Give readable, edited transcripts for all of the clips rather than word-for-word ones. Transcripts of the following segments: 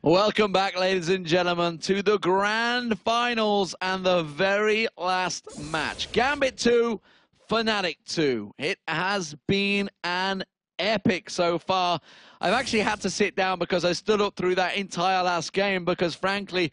Welcome back, ladies and gentlemen, to the grand finals and the very last match. Gambit 2, Fnatic 2. It has been an epic so far. I've actually had to sit down because I stood up through that entire last game because, frankly,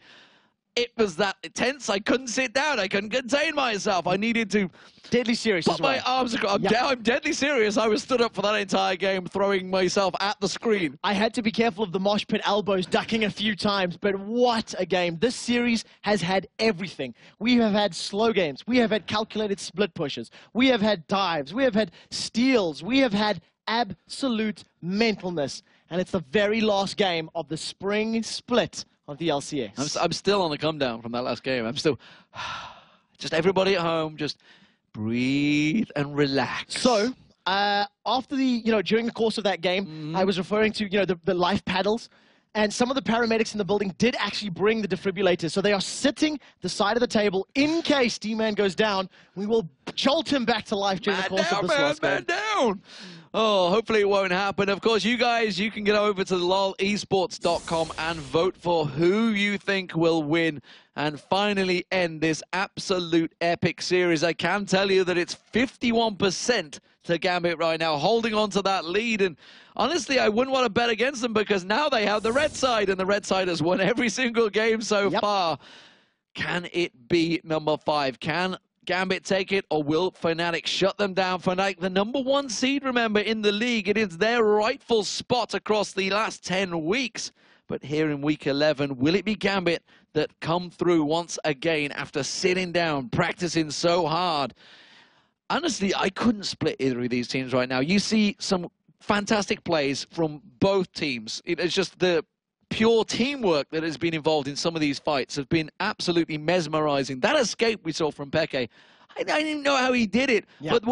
it was that tense. I couldn't sit down. I couldn't contain myself. I needed to deadly serious. Put my arms across. I'm deadly serious. I was stood up for that entire game, throwing myself at the screen. I had to be careful of the mosh pit elbows, ducking a few times, but what a game. This series has had everything. We have had slow games. We have had calculated split pushes. We have had dives. We have had steals. We have had absolute mentalness. And it's the very last game of the spring split of the LCS. I'm still on the come down from that last game. I'm still just everybody at home, just breathe and relax. So after the, during the course of that game, I was referring to, the life paddles, and some of the paramedics in the building did actually bring the defibrillators. So they are sitting the side of the table in case D-Man goes down. We will jolt him back to life during the course of this last game. Man down! Oh, hopefully it won't happen. Of course, you guys, you can get over to LoLeSports.com and vote for who you think will win and finally end this absolute epic series. I can tell you that it's 51% to Gambit right now, holding on to that lead. And honestly, I wouldn't want to bet against them because now they have the red side, and the red side has won every single game so far. Can it be number 5? Can Gambit take it, or will Fnatic shut them down? Fnatic, the #1 seed, remember, in the league. It is their rightful spot across the last 10 weeks. But here in week 11, will it be Gambit that come through once again after sitting down, practicing so hard? Honestly, I couldn't split either of these teams right now. You see some fantastic plays from both teams. It is just the pure teamwork that has been involved in some of these fights have been absolutely mesmerizing. That escape we saw from BenQ, I didn't even know how he did it, but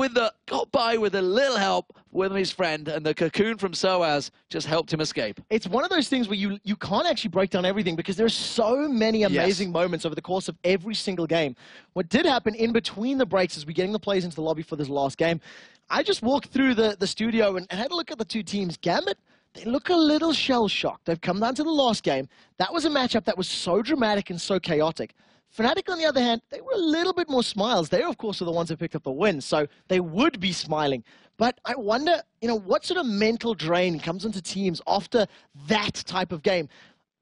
got by with a little help with his friend, and the cocoon from SOAS just helped him escape. It's one of those things where you can't actually break down everything because there's so many amazing moments over the course of every single game. What did happen in between the breaks as we're getting the players into the lobby for this last game, I just walked through the studio and had a look at the two teams. Gambit, they look a little shell-shocked. They've come down to the last game. That was a matchup that was so dramatic and so chaotic. Fnatic, on the other hand, they were a little bit more smiles. They, of course, are the ones who picked up the win, so they would be smiling. But I wonder, what sort of mental drain comes into teams after that type of game?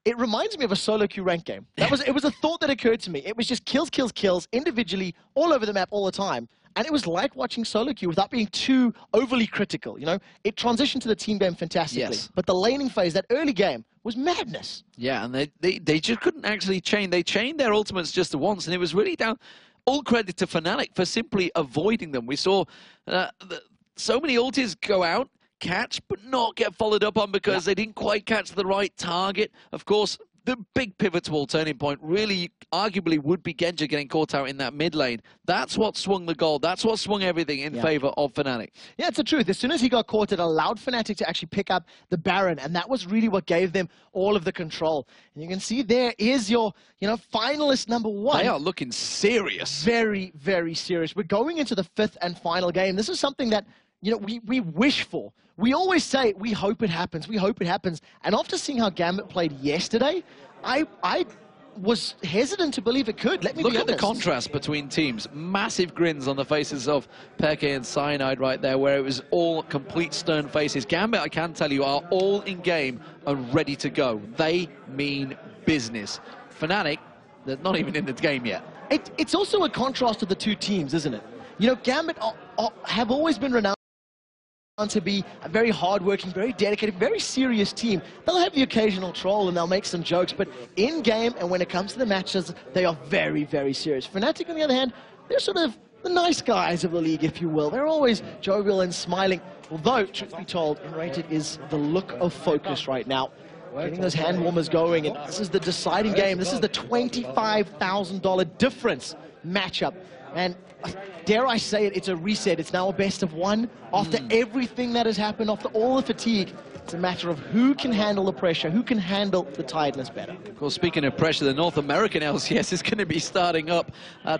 It reminds me of a solo queue rank game. It was a thought that occurred to me. It was just kills, kills, kills, individually, all over the map, all the time. And it was like watching solo queue without being too overly critical, It transitioned to the team game fantastically. But the laning phase, that early game, was madness. Yeah, and they just couldn't actually chain. They chained their ultimates just once, and it was really down. All credit to Fnatic for simply avoiding them. We saw so many ultis go out, catch, but not get followed up on because they didn't quite catch the right target. Of course, the big pivotal turning point really arguably would be Genja getting caught out in that mid lane. That's what swung the goal. That's what swung everything in favor of Fnatic. Yeah, it's the truth. As soon as he got caught, it allowed Fnatic to actually pick up the Baron, and that was really what gave them all of the control. And you can see there is your, finalist #1. They are looking serious. Very, very serious. We're going into the 5th and final game. This is something that we wish for. We always say, we hope it happens, we hope it happens. And after seeing how Gambit played yesterday, I was hesitant to believe it could. Let me Look be at honest. the contrast between teams. Massive grins on the faces of BenQ and Cyanide right there, where it was all complete stern faces. Gambit, I can tell you, are all in game and ready to go. They mean business. Fnatic, they're not even in the game yet. It's also a contrast to the two teams, isn't it? Gambit have always been renowned to be a very hardworking, very dedicated, very serious team. They'll have the occasional troll and they'll make some jokes, but in game and when it comes to the matches, they are very, very serious. Fnatic, on the other hand, they're sort of the nice guys of the league, if you will. They're always jovial and smiling, although, truth be told, Rated is the look of focus right now. Getting those hand warmers going, and this is the deciding game. This is the $25,000 difference matchup. And dare I say it, it's a reset. It's now a best of 1. After everything that has happened, after all the fatigue, it's a matter of who can handle the pressure, who can handle the tiredness better. Of course, speaking of pressure, the North American LCS is going to be starting up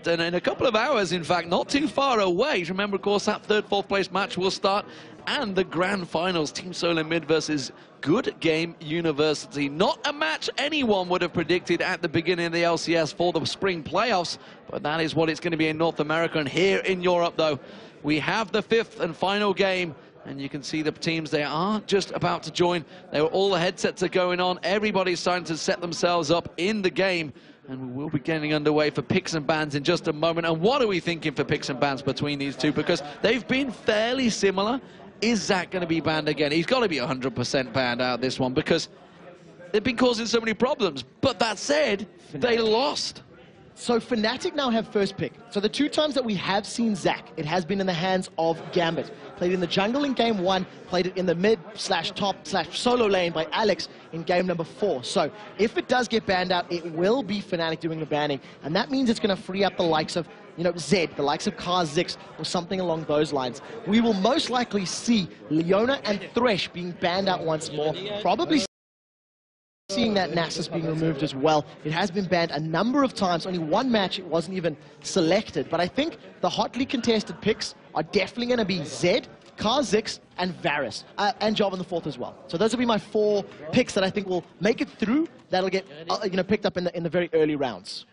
in a couple of hours, in fact, not too far away. Remember, of course, that 3rd, 4th place match will start and the grand finals. Team Solo Mid versus Good Game University. Not a match anyone would have predicted at the beginning of the LCS for the spring playoffs, but that is what it's going to be in North America. And here in Europe, though, we have the 5th and final game. And you can see the teams, they are just about to join. All the headsets are going on. Everybody's starting to set themselves up in the game. And we will be getting underway for picks and bans in just a moment. And what are we thinking for picks and bans between these two? Because they've been fairly similar. Is Zach going to be banned again? He's got to be 100% banned out of this one because they've been causing so many problems. But that said, they lost. So Fnatic now have first pick. So the 2 times that we have seen Zach, it has been in the hands of Gambit. Played in the jungle in game 1, played it in the mid/top/solo lane by Alex in game number 4. So if it does get banned out, it will be Fnatic doing the banning. And that means it's going to free up the likes of, Zed, the likes of Kha'Zix, or something along those lines. We will most likely see Leona and Thresh being banned out once more, probably seeing that Nasus being removed as well. It has been banned a number of times. Only one match it wasn't even selected. But I think the hotly contested picks are definitely going to be Zed, Kha'Zix, and Varus, and Jarvan the 4th as well. So those will be my 4 picks that I think will make it through. That'll get picked up in the very early rounds.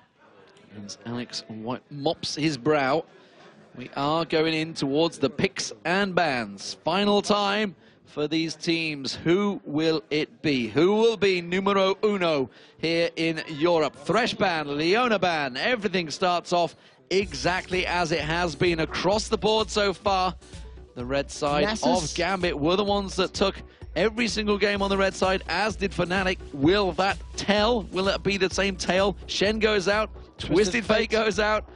As Alex mops his brow, we are going in towards the picks and bans. Final time for these teams. Who will it be? Who will be numero uno here in Europe? Thresh ban, Leona ban, everything starts off exactly as it has been across the board so far. The red side of Gambit were the ones that took every single game on the red side, as did Fnatic. Will that tell? Will it be the same tale? Shen goes out, Twisted Fate goes out.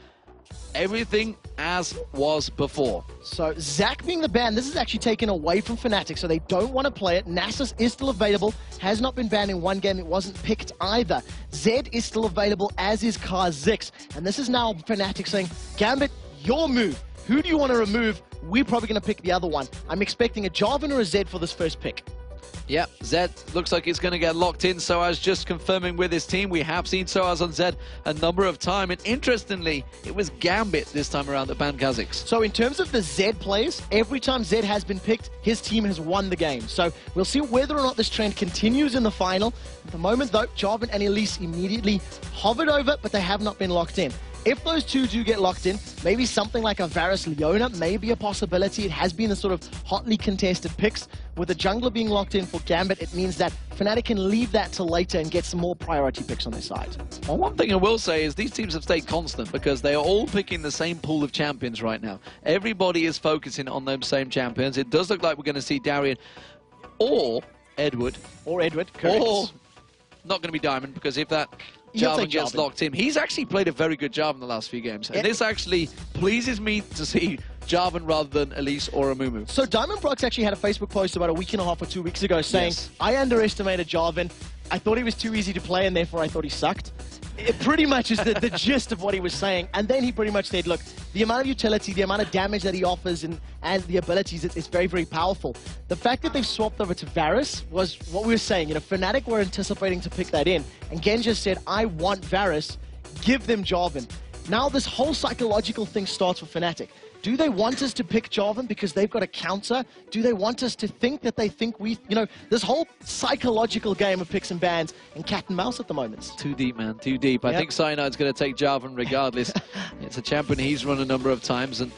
Everything as was before. So Zach being the ban, this is actually taken away from Fnatic, so they don't want to play it. Nasus is still available, has not been banned in one game, it wasn't picked either. Zed is still available, as is Kha'Zix. And this is now Fnatic saying, Gambit, your move. Who do you want to remove? We're probably going to pick the other one. I'm expecting a Jarvan or a Zed for this first pick. Yep, Zed looks like it's going to get locked in. Soaz just confirming with his team. We have seen Soaz on Zed a number of times. And interestingly, it was Gambit this time around that banned Kha'Zix. So in terms of the Zed players, every time Zed has been picked, his team has won the game. So we'll see whether or not this trend continues in the final. At the moment, though, Jarvan and Elise immediately hovered over, but they have not been locked in. If those two do get locked in, maybe something like a Varus Leona may be a possibility. It has been the sort of hotly contested picks. With the jungler being locked in for Gambit, it means that Fnatic can leave that till later and get some more priority picks on their side. Well, one thing I will say is these teams have stayed constant because they are all picking the same pool of champions right now. Everybody is focusing on those same champions. It does look like we're going to see Darian or Edward. Or Edward, correct. Or not going to be Diamond, because if that Jarvan gets locked in. He's actually played a very good Jarvan in the last few games. And this actually pleases me to see Jarvan rather than Elise or Amumu. So Diamond Brox actually had a Facebook post about a week and a half or 2 weeks ago saying, I underestimated Jarvan. I thought he was too easy to play and therefore I thought he sucked. It pretty much is the gist of what he was saying. And then he pretty much said, look, the amount of utility, the amount of damage that he offers and the abilities, it's very, very powerful. The fact that they've swapped over to Varus was what we were saying. Fnatic were anticipating to pick that in. And Gen just said, I want Varus, give them Jarvan. Now this whole psychological thing starts with Fnatic. Do they want us to pick Jarvan because they've got a counter? Do they want us to think that they think we, this whole psychological game of picks and bans and cat and mouse at the moment? Too deep, man, too deep. I think Cyanide's going to take Jarvan regardless. It's a champion he's run a number of times, and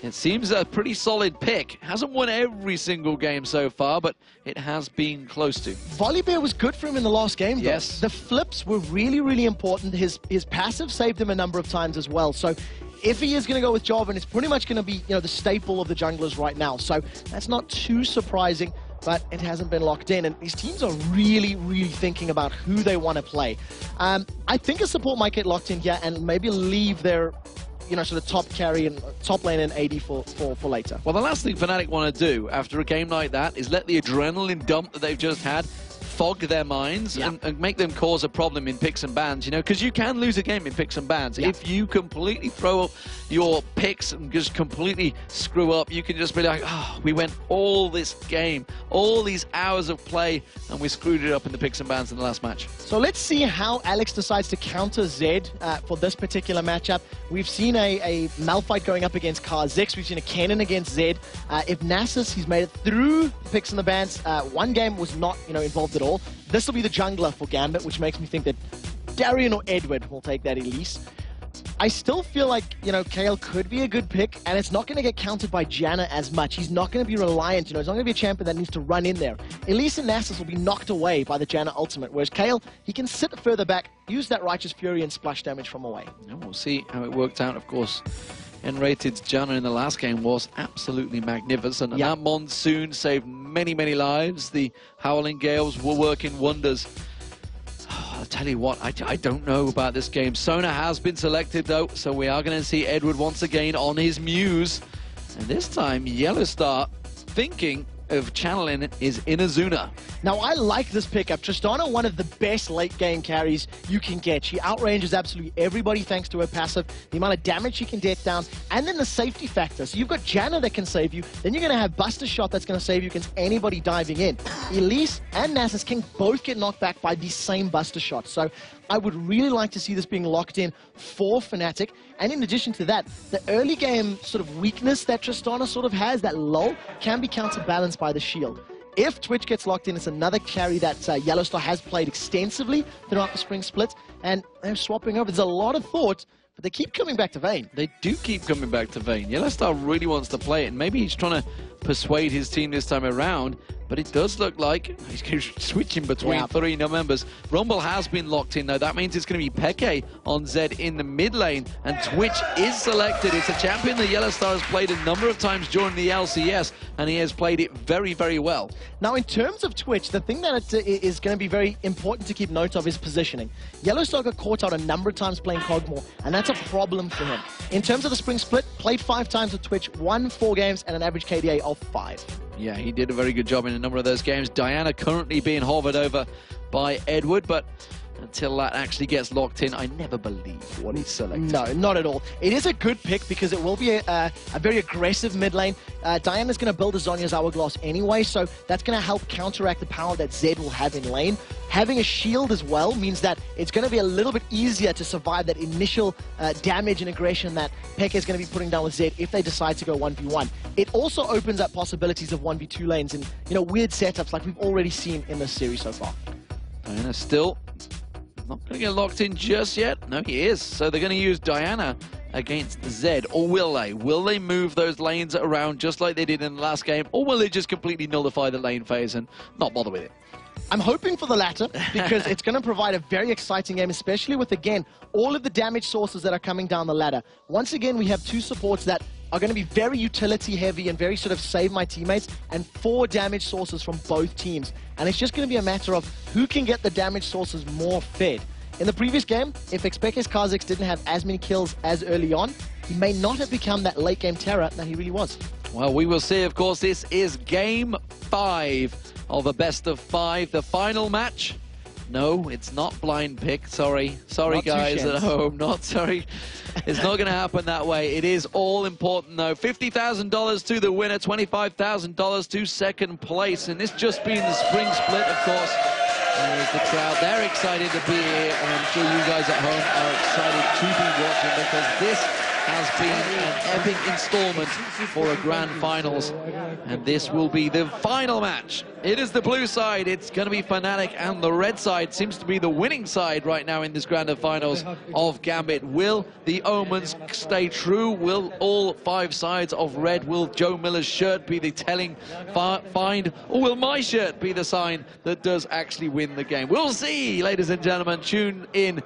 it seems a pretty solid pick. Hasn't won every single game so far, but it has been close to. Volibear was good for him in the last game, though. Yes. The flips were really, really important. His passive saved him a number of times as well. So if he is going to go with Jarvan, it's pretty much going to be, the staple of the junglers right now. So that's not too surprising, but it hasn't been locked in. And these teams are really, really thinking about who they want to play. I think a support might get locked in here and maybe leave their sort of top carry and top lane and AD for later. Well, the last thing Fnatic want to do after a game like that is let the adrenaline dump that they've just had fog their minds and make them cause a problem in picks and bans, you know, because you can lose a game in picks and bans. If you completely throw up your picks and just completely screw up, you can just be like, oh, we went all this game, all these hours of play, and we screwed it up in the picks and bans in the last match. So let's see how Alex decides to counter Zed for this particular matchup. We've seen a Malphite going up against Kha'Zix. We've seen a Kennen against Zed. If Nasus, he's made it through the picks and the bans. One game was not, involved at all. This will be the jungler for Gambit, which makes me think that Darian or Edward will take that Elise. I still feel like, Kayle could be a good pick, and it's not going to get countered by Janna as much. He's not going to be reliant, he's not going to be a champion that needs to run in there. Elise and Nasus will be knocked away by the Janna ultimate, whereas Kayle, he can sit further back, use that Righteous Fury and splash damage from away. And we'll see how it worked out, of course. N-Rated's Janna in the last game was absolutely magnificent, and that Monsoon saved many, many lives. The Howling Gales were working wonders. I'll tell you what, I don't know about this game. Sona has been selected, though, so we are going to see Edward once again on his Muse. And this time, Yellowstar thinking of channeling his Inazuna. Now, I like this pickup. Tristana, one of the best late-game carries you can get. She outranges absolutely everybody thanks to her passive, the amount of damage she can death down, and then the safety factor. So you've got Janna that can save you, then you're going to have Buster Shot that's going to save you against anybody diving in. Elise and Nasus can both get knocked back by the same Buster Shot. So I would really like to see this being locked in for Fnatic. And in addition to that, the early game sort of weakness that Tristana sort of has, that lull, can be counterbalanced by the shield. If Twitch gets locked in, it's another carry that Yellowstar has played extensively throughout the spring split, and they're swapping over. There's a lot of thought, but they keep coming back to Vayne. They do keep coming back to Vayne. Yellowstar really wants to play it, and maybe he's trying to persuade his team this time around, but it does look like he's switching between three members. Rumble has been locked in, though. That means it's going to be Peke on Zed in the mid lane, and Twitch is selected. It's a champion that Yellowstar has played a number of times during the LCS, and he has played it very, very well. Now, in terms of Twitch, the thing that is going to be very important to keep note of is positioning. Yellowstar got caught out a number of times playing Kog'Maw, and that's a problem for him. In terms of the spring split, played 5 times with Twitch, won 4 games, and an average KDA of 5. Yeah, he did a very good job in a number of those games. Diana currently being hovered over by Edward, but until that actually gets locked in, I never believe what he's selected. No, not at all. It is a good pick because it will be a very aggressive mid lane. Diana's going to build a Zhonya's Hourglass anyway, so that's going to help counteract the power that Zed will have in lane. Having a shield as well means that it's going to be a little bit easier to survive that initial damage and aggression that Peke is going to be putting down with Zed if they decide to go 1v1. It also opens up possibilities of 1v2 lanes and weird setups like we've already seen in this series so far. Diana still not going to get locked in just yet. No, he is. So they're going to use Diana against Zed, or will they? Will they move those lanes around just like they did in the last game, or will they just completely nullify the lane phase and not bother with it? I'm hoping for the latter because it's going to provide a very exciting game, especially with, again, all of the damage sources that are coming down the ladder. Once again, we have 2 supports that are going to be very utility heavy and very sort of save my teammates, and 4 damage sources from both teams. And it's just going to be a matter of who can get the damage sources more fed. In the previous game, if Xpeke's Kha'Zix didn't have as many kills as early on, he may not have become that late game terror that he really was. Well, we will see. Of course, this is game 5 of a best of 5, the final match. No, it's not blind pick. Sorry, guys at home. Not sorry. It's not going to happen that way. It is all important, though. $50,000 to the winner, $25,000 to second place. And this just being the spring split, of course. There's the crowd. They're excited to be here. And I'm sure you guys at home are excited to be watching, because this has been an epic installment for a grand finals, and this will be the final match. It is the blue side, it's going to be Fnatic, and the red side seems to be the winning side right now in this grand finals of Gambit. Will the omens stay true? Will all 5 sides of red, will Joe Miller's shirt be the telling find, or will my shirt be the sign that does actually win the game? We'll see, ladies and gentlemen. Tune in.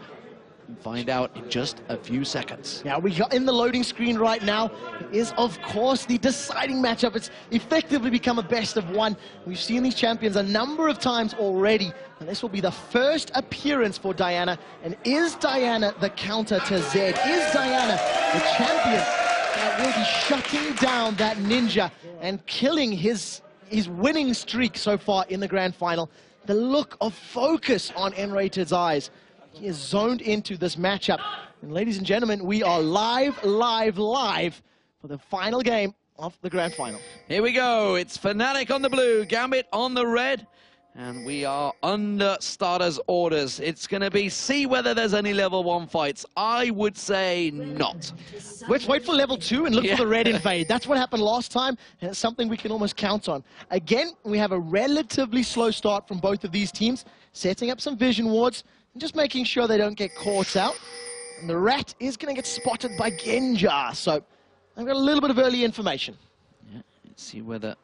Find out in just a few seconds. Yeah, we got in the loading screen right now. It is, of course, the deciding matchup. It's effectively become a best of 1. We've seen these champions a number of times already, and this will be the first appearance for Diana. And is Diana the counter to Zed? Is Diana the champion that will be shutting down that ninja and killing his winning streak so far in the grand final? the look of focus on N-Rated's eyes. He is zoned into this matchup. And ladies and gentlemen, we are live for the final game of the grand final. Here we go. It's Fnatic on the blue, Gambit on the red. And we are under starters orders. It's going to be see whether there's any level 1 fights. I would say not. Let's wait for level 2 and look for the red invade. That's what happened last time, and it's something we can almost count on. Again, we have a relatively slow start from both of these teams, setting up some vision wards and just making sure they don't get caught out. And the rat is going to get spotted by Genja, so I've got a little bit of early information. Yeah, let's see whether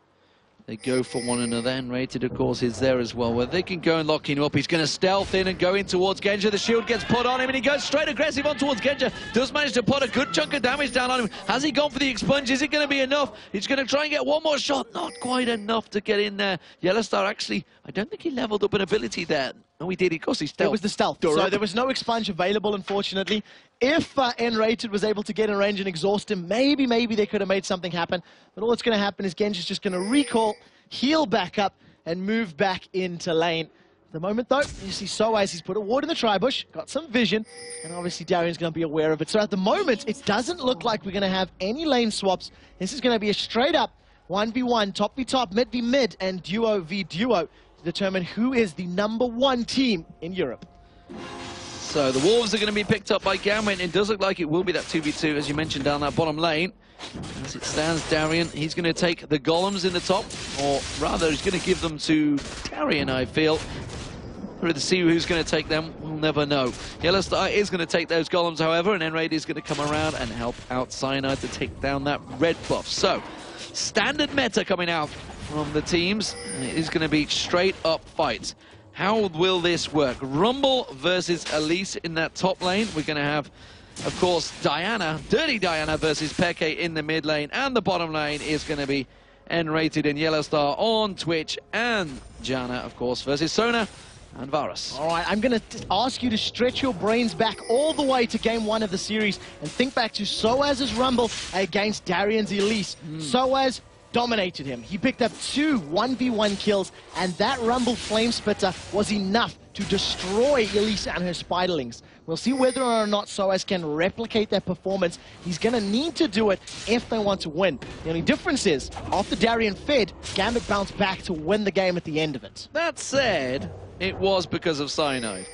they go for one another. N-Rated, of course, is there as well, where they can go and lock him up. He's going to stealth in and go in towards Genja. The shield gets put on him, and he goes straight aggressive on towards Genja. Does manage to put a good chunk of damage down on him. Has he gone for the expunge? Is it going to be enough? He's going to try and get one more shot. Not quite enough to get in there. Yellowstar, actually, I don't think he leveled up an ability there. No, he did. Of course, he stealth. It was the stealth. So there was no expunge available, unfortunately. If N-Rated was able to get in range and exhaust him, maybe they could have made something happen. But all that's going to happen is Genja's just going to recall, heal back up, and move back into lane. At the moment, though, you see Soaz, he's put a ward in the tri-bush, got some vision, and obviously Darian's going to be aware of it. So at the moment, it doesn't look like we're going to have any lane swaps. This is going to be a straight-up 1v1, top v top, mid v mid, and duo v duo to determine who is the #1 team in Europe. So the Wolves are going to be picked up by Gambit. It does look like it will be that 2v2, as you mentioned, down that bottom lane. As it stands, Darian, he's going to take the golems in the top, or rather, he's going to give them to Darian, I feel. We're to see who's going to take them, we'll never know. Yellowstar is going to take those golems, however, and N-Raid is going to come around and help out Cyanide to take down that red buff. So, standard meta coming out from the teams. It is going to be straight up fights. How will this work? Rumble versus Elise in that top lane. We're going to have, of course, Diana, Dirty Diana versus Peke in the mid lane. And the bottom lane is going to be N-Rated and Yellowstar on Twitch. And Janna, of course, versus Sona and Varus. All right, I'm going to ask you to stretch your brains back all the way to game 1 of the series and think back to Soaz's Rumble against Darian's Elise. Soaz dominated him. He picked up 2 1v1 kills, and that Rumble Flame Spitter was enough to destroy Elise and her Spiderlings. We'll see whether or not Soaz can replicate that performance. He's going to need to do it if they want to win. The only difference is, after Darian fed, Gambit bounced back to win the game at the end of it. That said, it was because of Cyanide.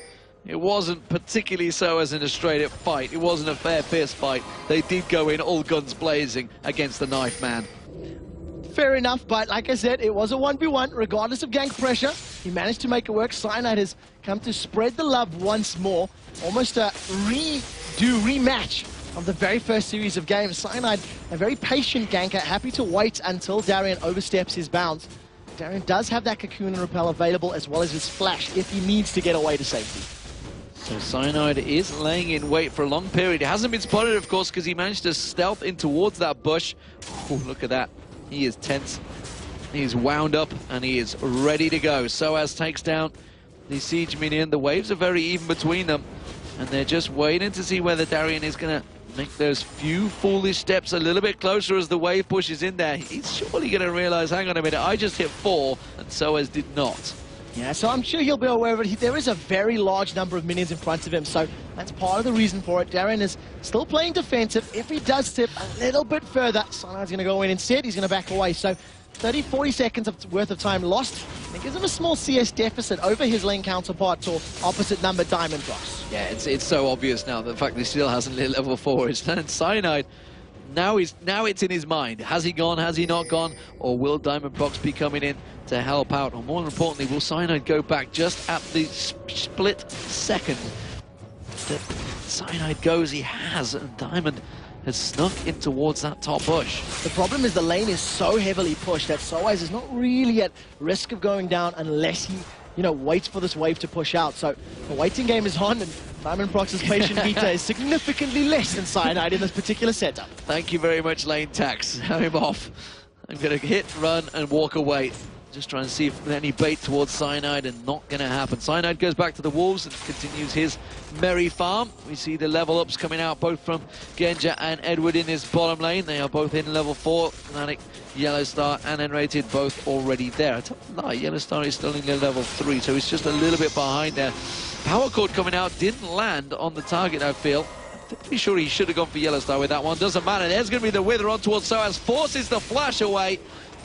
It wasn't particularly so as in a straight-up fight. It wasn't a fair, fierce fight. They did go in all guns blazing against the Knife Man. Fair enough, but like I said, it was a 1v1, regardless of gank pressure. He managed to make it work. Cyanide has come to spread the love once more. Almost a rematch of the very first series of games. Cyanide, a very patient ganker, happy to wait until Darian oversteps his bounds. Darian does have that Cocoon and Repel available, as well as his Flash, if he needs to get away to safety. So Cyanide is laying in wait for a long period. He hasn't been spotted, of course, because he managed to stealth in towards that bush. Oh, look at that. He is tense, he's wound up, and he is ready to go. Soaz takes down the siege minion. The waves are very even between them, and they're just waiting to see whether Darian is going to make those few foolish steps a little bit closer as the wave pushes in there. He's surely going to realize, hang on a minute, I just hit 4, and Soaz did not. Yeah, so I'm sure he'll be aware of it. There is a very large number of minions in front of him, so that's part of the reason for it. Darian is still playing defensive. If he does tip a little bit further, Cyanide's going to go in instead. He's going to back away. So 30, 40 seconds worth of time lost. It gives him a small CS deficit over his lane counterpart or opposite number Diamond Box. Yeah, it's so obvious now, the fact that he still hasn't lit level 4. It's Cyanide. Now it's in his mind. Has he gone? Has he not gone? Or will Diamond Box be coming in to help out? Or more importantly, will Cyanide go back just at the split second that Cyanide goes? He has, and Diamond has snuck in towards that top bush. The problem is the lane is so heavily pushed that Soaz is not really at risk of going down unless he, waits for this wave to push out. So the waiting game is on, and Diamond Prox's patient meter is significantly less than Cyanide in this particular setup. Thank you very much, Lane Tax. Have him off. I'm going to hit, run, and walk away. Just trying to see if there's any bait towards Cyanide, and not going to happen. Cyanide goes back to the Wolves and continues his merry farm. We see the level ups coming out both from Genja and Edward in his bottom lane. They are both in level 4. Fnatic, Yellow Star and N-Rated both already there. I don't lie, Yellow Star is still in level 3, so he's just a little bit behind there. Power Chord coming out didn't land on the target, I feel. I'm pretty sure he should have gone for Yellow Star with that one. Doesn't matter. There's going to be the Wither on towards Soaz. Forces the flash away.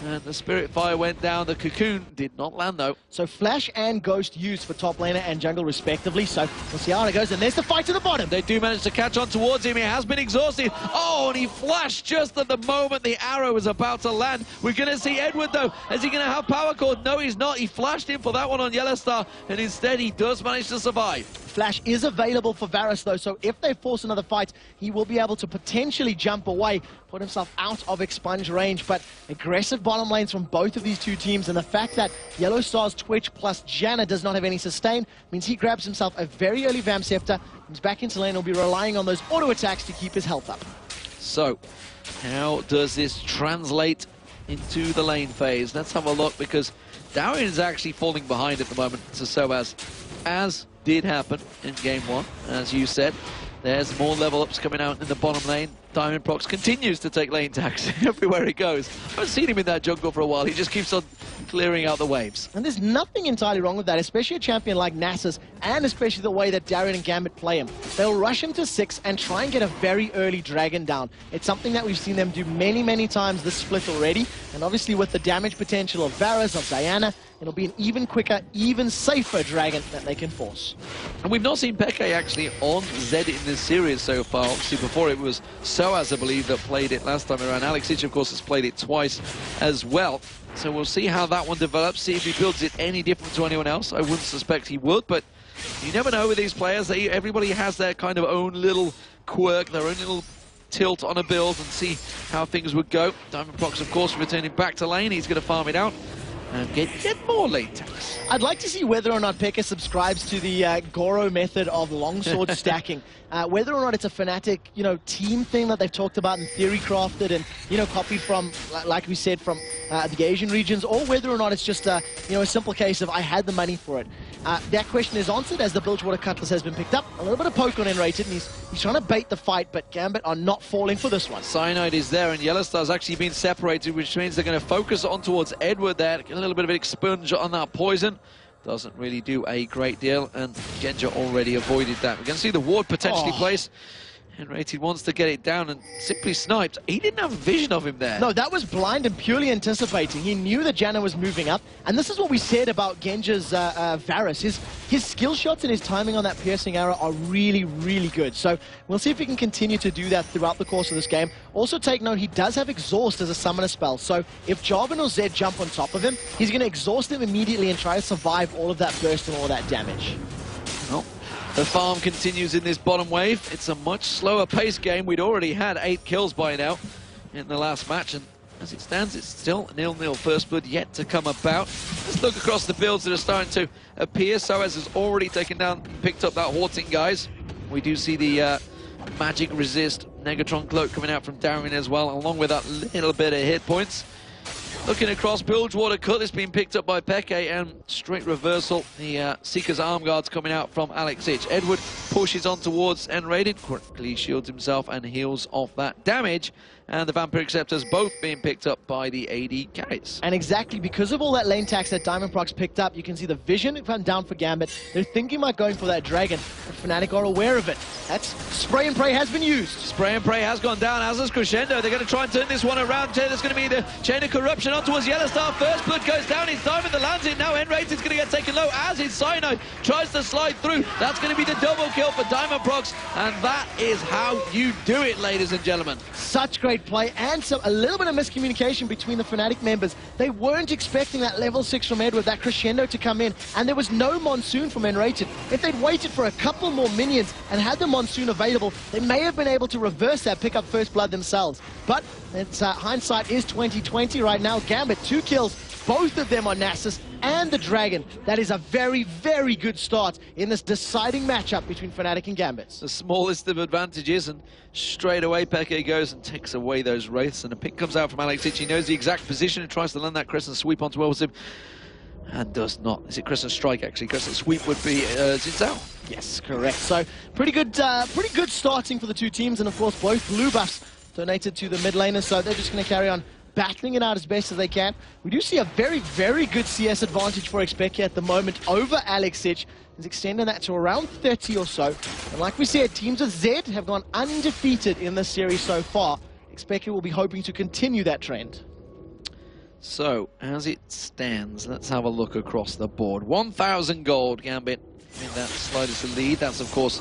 And the Spirit Fire went down. The Cocoon did not land, though. So Flash and Ghost used for top laner and jungle, respectively. So we'll see how it goes. And there's the fight to the bottom. They do manage to catch on towards him. He has been exhausted. Oh, and he flashed just at the moment the arrow was about to land. We're going to see Edward, though. Is he going to have Power Chord? No, he's not. He flashed in for that one on Yellow Star. And instead, he does manage to survive. Flash is available for Varus, though, so if they force another fight, he will be able to potentially jump away, put himself out of expunge range. But aggressive bottom lanes from both of these two teams, and the fact that Yellow Star's Twitch plus Janna does not have any sustain means he grabs himself a very early Vamp Scepter, comes back into lane, and will be relying on those auto attacks to keep his health up. So, how does this translate into the lane phase? Let's have a look, because Darwin is actually falling behind at the moment to Soaz, as did happen in game 1, as you said. There's more level ups coming out in the bottom lane. Diamondprox continues to take lane tags everywhere he goes. I haven't seen him in that jungle for a while. He just keeps on clearing out the waves. And there's nothing entirely wrong with that, especially a champion like Nasus, and especially the way that Darren and Gambit play him. They'll rush him to 6 and try and get a very early dragon down. It's something that we've seen them do many, many times this split already. And obviously with the damage potential of Varus, of Diana, it'll be an even quicker, even safer dragon that they can force. And we've not seen BenQ actually on Zed in this series so far. Obviously before it was Soaz, I believe, that played it last time around. Alex, of course, has played it twice as well. So we'll see how that one develops, see if he builds it any different to anyone else. I wouldn't suspect he would, but you never know with these players. Everybody has their kind of own little quirk, their own little tilt on a build, and see how things would go. Diamondprox, of course, returning back to lane. He's going to farm it out and get more lane tags. I'd like to see whether or not BenQ subscribes to the Goro method of longsword stacking. Whether or not it's a Fnatic, team thing that they've talked about and theory crafted and, copied from, like we said, from the Asian regions, or whether or not it's just a simple case of I had the money for it. That question is answered as the Bilgewater Cutlass has been picked up. A little bit of poke on N-Rated, and he's trying to bait the fight, but Gambit are not falling for this one. Cyanide is there, and Yellow Star's actually been separated, which means they're going to focus on towards Edward there. Get a little bit of an expunge on that poison. Doesn't really do a great deal, and Genja already avoided that. We're going to see the ward potentially placed. N-Rated wants to get it down and simply sniped. He didn't have a vision of him there. No, that was blind and purely anticipating. He knew that Janna was moving up, and this is what we said about Genja's Varus. His skill shots and his timing on that piercing arrow are really, really good. So we'll see if he can continue to do that throughout the course of this game. Also take note, he does have Exhaust as a summoner spell. So if Jarvan or Zed jump on top of him, he's going to exhaust him immediately and try to survive all of that burst and all that damage. Well, the farm continues in this bottom wave. It's a much slower paced game. We'd already had 8 kills by now in the last match, and as it stands, it's still 0-0. First blood yet to come about. Let's look across the builds that are starting to appear. Soaz has already picked up that Haunting, guys. We do see the Magic Resist Negatron Cloak coming out from Darwin as well, along with that little bit of hit points. Looking across, Bilgewater Cutlass being picked up by BenQ, and straight reversal, the Seeker's Arm Guards coming out from Alex Ich. Edward pushes on towards N-Rated, quickly shields himself and heals off that damage. And the Vampiric Scepters both being picked up by the AD carries. And exactly because of all that lane tax that Diamondprox picked up, you can see the vision come down for Gambit. They're thinking about going for that dragon, but Fnatic are aware of it. That's Spray and Pray has been used. Spray and Pray has gone down, as is Crescendo. They're going to try and turn this one around. There's going to be the Chain of Corruption on towards Yellow Star. First blood goes down. It's Diamond that lands it. Now N-Rated is going to get taken low, as is Cyanide. Tries to slide through. That's going to be the double kill for Diamondprox. And that is how you do it, ladies and gentlemen. Such great play, and a little bit of miscommunication between the Fnatic members. They weren't expecting that level 6 from Edward, that crescendo to come in, and there was no Monsoon from N-Rated. If they'd waited for a couple more minions and had the Monsoon available, they may have been able to reverse that, pick up first blood themselves. But it's, hindsight is 20/20 right now. Gambit, 2 kills, both of them on Nasus, and the Dragon. That is a very, very good start in this deciding matchup between Fnatic and Gambit. The smallest of advantages, and straight away BenQ goes and takes away those Wraiths, and a pick comes out from Alex Ich. He knows the exact position and tries to land that Crescent sweep on towards him, and does not. Is it Crescent Strike, actually? Crescent Sweep would be Zinzao. Yes, correct. So pretty good starting for the two teams, and of course both blue buffs donated to the mid laners, so they're just going to carry on battling it out as best as they can. We do see a very, very good CS advantage for xPeke at the moment over Alex Ich. He's extending that to around 30 or so. And like we said, teams of Zed have gone undefeated in this series so far. xPeke will be hoping to continue that trend. So, as it stands, let's have a look across the board. 1,000 gold, Gambit in that slightest lead. That's, of course,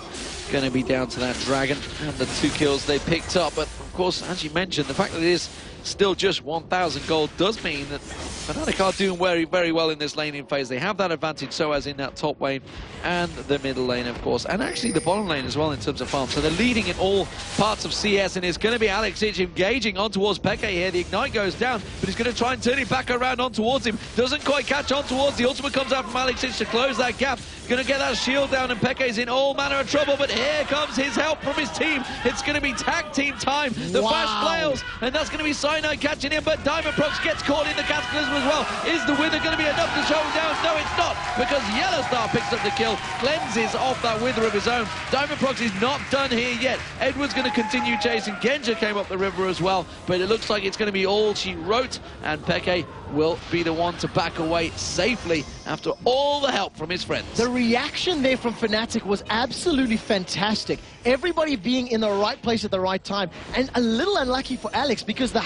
going to be down to that Dragon and the 2 kills they picked up. But, of course, as you mentioned, the fact that it is still just 1,000 gold does mean that Fnatic are doing very, very well in this laning phase. They have that advantage, so as in that top lane and the middle lane, of course, and actually the bottom lane as well in terms of farm. So they're leading in all parts of CS, and it's going to be Alex Ich engaging on towards BenQ here. The Ignite goes down, but he's going to try and turn it back around on towards him. Doesn't quite catch on towards. The ultimate comes out from Alex Ich to close that gap. Going to get that shield down, and BenQ's in all manner of trouble, but here comes his help from his team. It's going to be tag team time. The flash flails, and that's going to be Cyanide catching him, but Diamondprox gets caught in the Cataclysm as well. Is the Wither going to be enough to show him down? No, it's not, because Yellowstar picks up the kill, cleanses off that Wither of his own. Diamondprox is not done here yet. Edward's going to continue chasing. Genja came up the river as well, but it looks like it's going to be all she wrote, and BenQ will be the one to back away safely after all the help from his friends. The reaction there from Fnatic was absolutely fantastic. Everybody being in the right place at the right time, and a little unlucky for Alex because the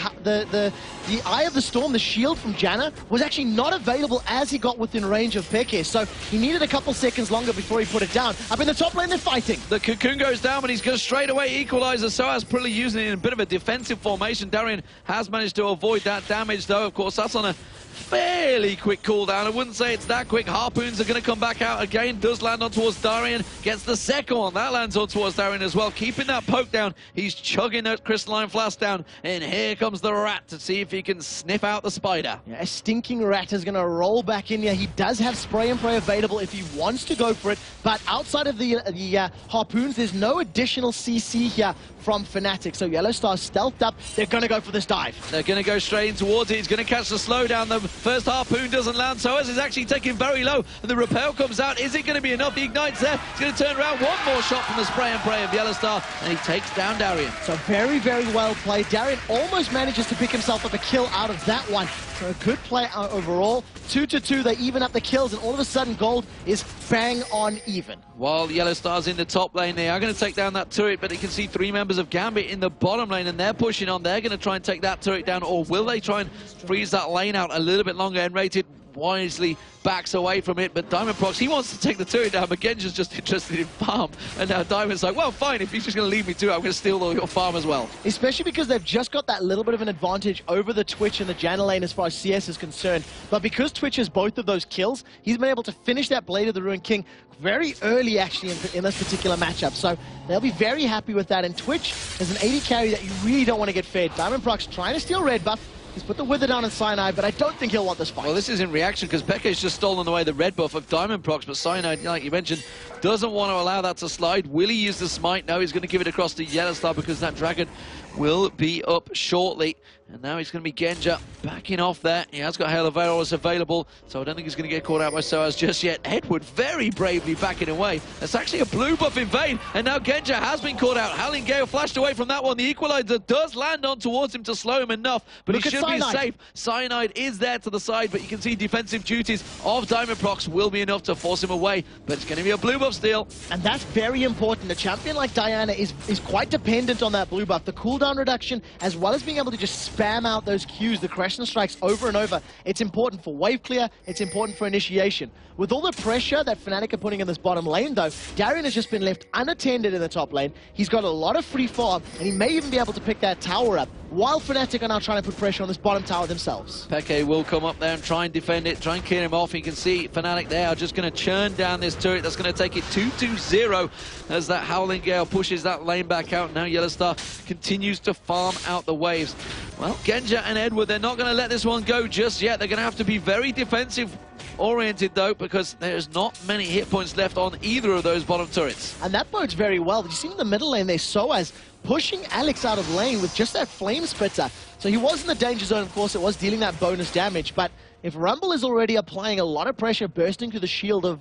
Eye of the Storm, the shield from Janna, was actually not available as he got within range of BenQ, so he needed a couple seconds longer before he put it down. Up in the top lane, they're fighting. The Cocoon goes down, but he's going to straight away equalize. Soaz probably using it in a bit of a defensive formation. Darian has managed to avoid that damage, though. Of course, that's on a fairly quick cooldown. I wouldn't say it's that quick. Harpoons are going to come back out again. Does land on towards Darian. Gets the second one. That lands on towards Darian as well. Keeping that poke down. He's chugging that crystalline flask down. And here comes the rat to see if he can sniff out the spider. Yeah, a stinking rat is going to roll back in here. He does have spray and pray available if he wants to go for it. But outside of the harpoons, there's no additional CC here from Fnatic. So Yellowstar stealthed up. They're going to go for this dive. They're going to go straight in towards it. He's going to catch the slowdown. The first harpoon doesn't land. Soaz is actually taken very low. And the repel comes out. Is it going to be enough? The Ignite's there. He's going to turn around. One more shot from the spray and pray of Yellowstar. And he takes down Darian. So very, very well played. Darian almost manages to pick himself up a kill out of that one. So a good play overall. 2-2, they even up the kills, and all of a sudden gold is bang on even. While Yellowstar's in the top lane, they are going to take down that turret, but you can see 3 members of Gambit in the bottom lane, and they're pushing on. They're going to try and take that turret down, or will they try and freeze that lane out a little bit longer? And Rated wisely backs away from it, but Diamondprox, he wants to take the turret down, but Genja's just interested in farm, and now Diamond's like, well, fine, if he's just going to leave me to it, I'm going to steal all your farm as well. Especially because they've just got that little bit of an advantage over the Twitch and the Janna lane as far as CS is concerned, but because Twitch has both of those kills, he's been able to finish that Blade of the Ruined King very early, actually, in this particular matchup, so they'll be very happy with that, and Twitch is an AD carry that you really don't want to get fed. Diamondprox trying to steal red buff. He's put the Wither down on Cyanide, but I don't think he'll want this fight. Well, this is in reaction because BenQ's just stolen away the red buff of Diamondprox, but Cyanide, like you mentioned, doesn't want to allow that to slide. Will he use the smite? No, he's going to give it across to Yellowstar because that dragon will be up shortly. And now he's going to be Genja backing off there. He has got Hail of Arrows available, so I don't think he's going to get caught out by Soaz just yet. Edward very bravely backing away. That's actually a blue buff in vain, and now Genja has been caught out. Howling Gale flashed away from that one. The equalizer does land on towards him to slow him enough, but he should be safe. Cyanide is there to the side, but you can see defensive duties of Diamondprox will be enough to force him away, but it's going to be a blue buff steal. And that's very important. A champion like Diana is quite dependent on that blue buff. The cooldown reduction, as well as being able to just spam out those Qs, the Crescent Strikes over and over. It's important for wave clear, it's important for initiation. With all the pressure that Fnatic are putting in this bottom lane though, Darian has just been left unattended in the top lane. He's got a lot of free farm, and he may even be able to pick that tower up, while Fnatic are now trying to put pressure on this bottom tower themselves. BenQ will come up there and try and defend it, try and clear him off. You can see Fnatic there are just going to churn down this turret. That's going to take it 2-0 as that Howling Gale pushes that lane back out. Now Yellowstar continues to farm out the waves. Well, Genja and Edward, they're not going to let this one go just yet. They're going to have to be very defensive oriented though, because there's not many hit points left on either of those bottom turrets. And that bodes very well. You see in the middle lane there, Soaz pushing Alex out of lane with just that flame spitter. So he was in the danger zone, of course, it was dealing that bonus damage, but if Rumble is already applying a lot of pressure, bursting through the shield of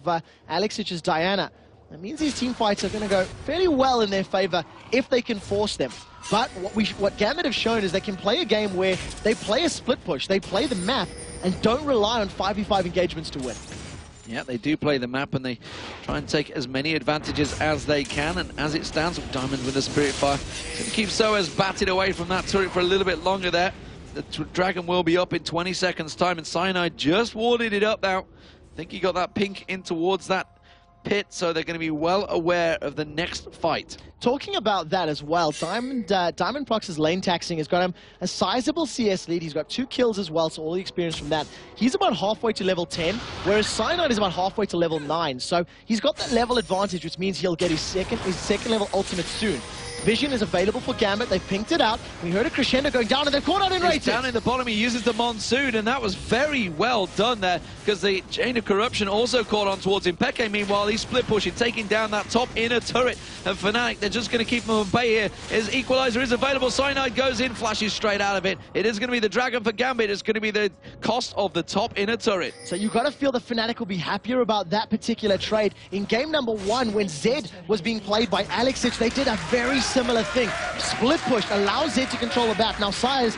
Alexich's Diana, that means these team fights are going to go fairly well in their favor if they can force them. But what Gambit have shown is they can play a game where they play a split push, they play the map, and don't rely on 5v5 engagements to win. Yeah, they do play the map, and they try and take as many advantages as they can. And as it stands, Diamond with the Spirit Fire. Going to keep Soaz batted away from that turret for a little bit longer there. The Dragon will be up in 20 seconds time, and Cyanide just warded it up now. I think he got that pink in towards that pit, so they're going to be well aware of the next fight. Talking about that as well, Diamond Prox's lane taxing has got him a sizable CS lead. He's got 2 kills as well, so all the experience from that. He's about halfway to level 10, whereas Cyanide is about halfway to level 9. So he's got that level advantage, which means he'll get his second level ultimate soon. Vision is available for Gambit. They've pinked it out. We heard a crescendo going down, and they've caught out in rated. Down in the bottom, he uses the Monsoon, and that was very well done there, because the Chain of Corruption also caught on towards him. Peke, meanwhile, he's split pushing, taking down that top inner turret. And Fnatic, they're just going to keep him at bay here. His Equalizer is available. Cyanide goes in, flashes straight out of it. It is going to be the Dragon for Gambit. It's going to be the cost of the top inner turret. So you've got to feel the Fnatic will be happier about that particular trade. In game number 1, when Zed was being played by Alexich, they did a very similar thing. Split push allows Zed to control the map. Now Soaz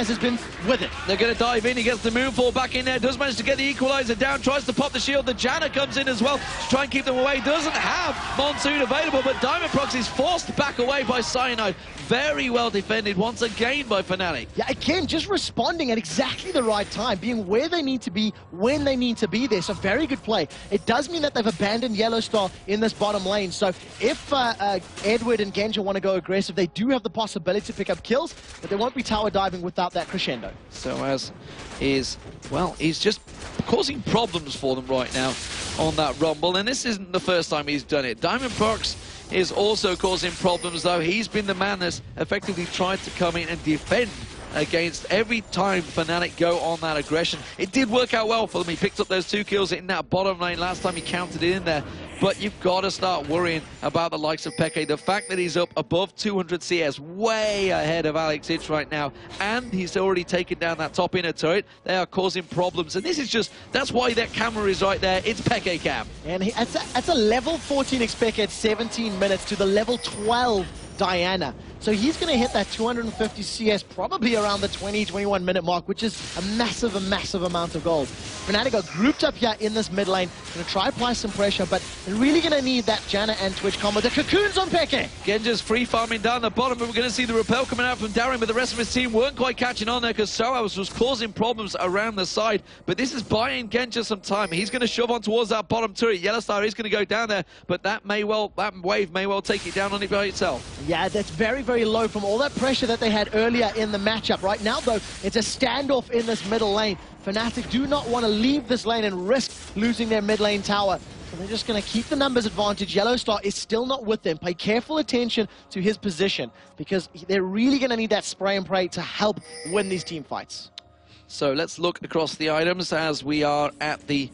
has been with it. They're going to dive in. He gets the Moonfall back in there. Does manage to get the Equalizer down. Tries to pop the shield. The Janna comes in as well to try and keep them away. Doesn't have Monsoon available, but Diamond Prox is forced back away by Cyanide. Very well defended once again by Fnatic. Yeah, again, just responding at exactly the right time, being where they need to be, when they need to be there. So very good play. It does mean that they've abandoned Yellowstar in this bottom lane. So if Edward and Genja want to go aggressive, they do have the possibility to pick up kills, but they won't be tower diving without that crescendo. Soaz is, well, he's just causing problems for them right now on that Rumble, and this isn't the first time he's done it. Diamond Prox is also causing problems, though. He's been the man that's effectively tried to come in and defend against every time Fnatic go on that aggression. It did work out well for them. He picked up those 2 kills in that bottom lane last time he counted it in there. But you've got to start worrying about the likes of Peke. The fact that he's up above 200 CS, way ahead of Alexich right now, and he's already taken down that top inner turret, they are causing problems. And this is just, that's why that camera is right there. It's Peke Cam. And that's a level 14 expect at 17 minutes to the level 12 Diana. So he's going to hit that 250 CS probably around the 20-21 minute mark, which is a massive amount of gold. Fnatic are grouped up here in this mid lane. Going to try apply some pressure, but they're really going to need that Janna and Twitch combo. The cocoons on Peke. Genja's free farming down the bottom, but we're going to see the repel coming out from Darren, but the rest of his team weren't quite catching on there because Soaz was causing problems around the side. But this is buying Genja some time. He's going to shove on towards that bottom turret. Yellowstar is going to go down there, but that wave may well take it down on it by itself. Yeah, that's very low from all that pressure that they had earlier in the matchup. Right now, though, it's a standoff in this middle lane. Fnatic do not want to leave this lane and risk losing their mid lane tower. So they're just going to keep the numbers advantage. Yellowstar is still not with them. Pay careful attention to his position because they're really going to need that spray and pray to help win these team fights. So let's look across the items as we are at the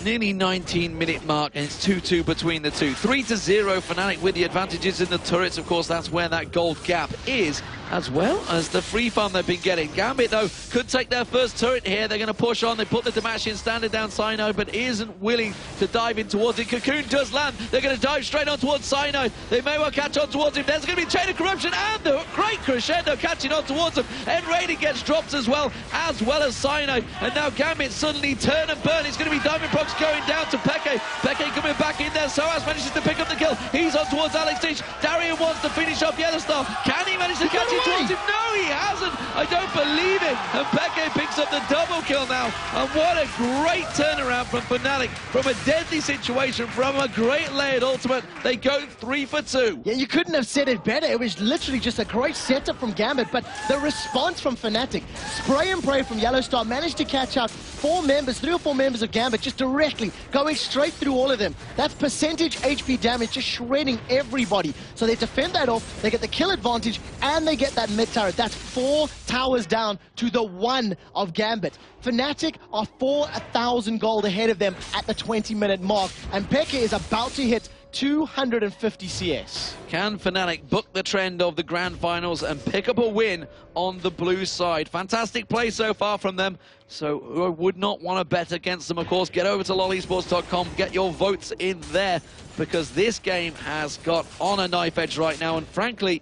nearly 19-minute mark, and it's 2-2 between the two. 3-0 Fnatic with the advantages in the turrets. Of course, that's where that gold gap is, as well as the free farm they've been getting. Gambit, though, could take their first turret here. They're going to push on. They put the Damash in, standing down Cyanide, but isn't willing to dive in towards it. Cocoon does land. They're going to dive straight on towards Cyanide. They may well catch on towards him. There's going to be Chain of Corruption and the great crescendo catching on towards him. And Raiden gets dropped as well as Cyanide. And now Gambit suddenly turn and burn. It's going to be Diamond Prox going down to Peke. Peke coming back in there. Soaz manages to pick up the kill. He's on towards Alexich. Darian wants to finish off Yellowstar. Can he manage to catch it towards him? No, he hasn't. I don't believe it. And Peke picks up the double kill now. And what a great turnaround from Fnatic. From a deadly situation, from a great layered ultimate, they go 3 for 2. Yeah, you couldn't have said it better. It was literally just a great setup from Gambit, but the response from Fnatic, spray and pray from Yellowstar, managed to catch out 3 or 4 members of Gambit just directly, going straight through all of them. That's percentage HP damage, just shredding everybody. So they defend that off, they get the kill advantage, and they get that mid turret. That's 4 towers down to the 1 of Gambit. Fnatic are 4,000 gold ahead of them at the 20-minute mark, and BenQ is about to hit 250 CS. Can Fnatic book the trend of the grand finals and pick up a win on the blue side? Fantastic play so far from them. So I would not want to bet against them, of course. Get over to lolesports.com, get your votes in there, because this game has got on a knife edge right now, and frankly,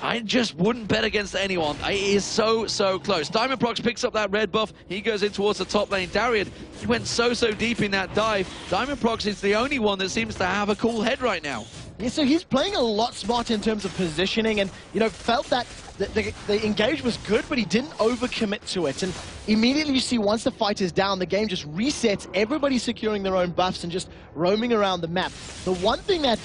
I just wouldn't bet against anyone. It is so close. Diamondprox picks up that red buff. He goes in towards the top lane. Darian, he went so deep in that dive. Diamondprox is the only one that seems to have a cool head right now. Yeah, so he's playing a lot smarter in terms of positioning, and, you know, felt that the engage was good, but he didn't overcommit to it. And immediately you see, once the fight is down, the game just resets. Everybody's securing their own buffs and just roaming around the map. The one thing that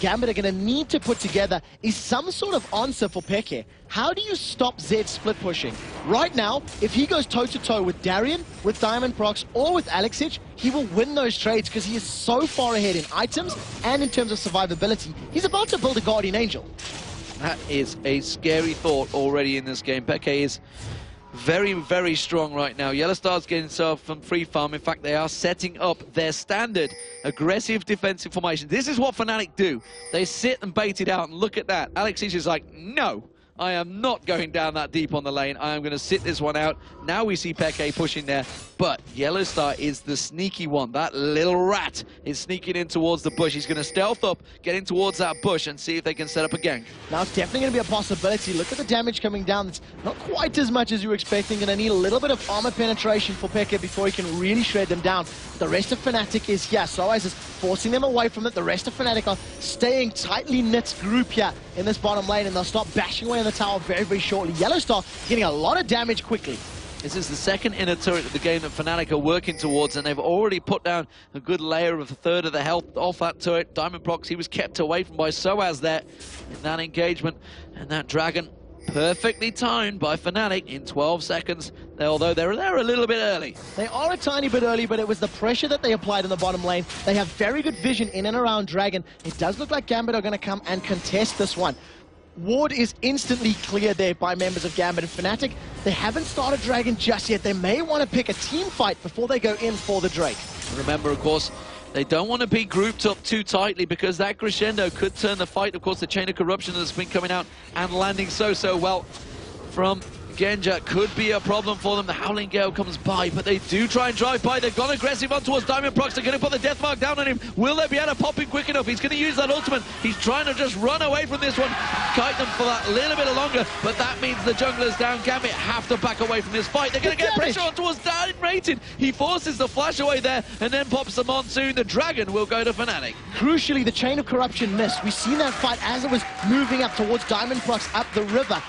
Gambit are going to need to put together is some sort of answer for BenQ. How do you stop Zed split pushing? Right now, if he goes toe-to-toe with Darian, with Diamondprox, or with Alexich, he will win those trades because he is so far ahead in items and in terms of survivability. He's about to build a Guardian Angel. That is a scary thought already in this game. BenQ is very strong right now. Yellowstar's getting himself from free farm. In fact, they are setting up their standard aggressive defensive formation. This is what Fnatic do. They sit and bait it out, and look at that. Alexich is like, no, I am not going down that deep on the lane. I am going to sit this one out. Now we see BenQ pushing there, but Yellowstar is the sneaky one. That little rat is sneaking in towards the bush. He's going to stealth up, get in towards that bush, and see if they can set up a gank. Now it's definitely going to be a possibility. Look at the damage coming down. It's not quite as much as you were expecting. Going to need a little bit of armor penetration for BenQ before he can really shred them down. The rest of Fnatic is here. Soaz is forcing them away from it. The rest of Fnatic are staying tightly knit group here in this bottom lane, and they'll start bashing away on the tower very shortly. Yellowstar getting a lot of damage quickly. This is the second inner turret of the game that Fnatic are working towards, and they've already put down a good layer of a third of the health off that turret. Diamondprox, he was kept away from by Soaz there in that engagement, and that dragon perfectly timed by Fnatic in 12 seconds, although they're a little bit early. They are a tiny bit early, but it was the pressure that they applied in the bottom lane. They have very good vision in and around Dragon. It does look like Gambit are going to come and contest this one. Ward is instantly cleared there by members of Gambit and Fnatic. They haven't started Dragon just yet. They may want to pick a team fight before they go in for the Drake. Remember, of course, they don't want to be grouped up too tightly, because that crescendo could turn the fight. Of course, the chain of corruption that's been coming out and landing so well from Genja could be a problem for them. The Howling Gale comes by, but they do try and drive by. They've gone aggressive on towards Diamondprox. They're going to put the death mark down on him. Will they be able to pop him quick enough? He's going to use that ultimate. He's trying to just run away from this one, kite them for that little bit longer, but that means the junglers down Gambit have to back away from this fight. They're going to get pressure on towards down rated. He forces the flash away there and then pops the monsoon. The dragon will go to Fnatic. Crucially, the chain of corruption missed. We've seen that fight as it was moving up towards Diamondprox up the river.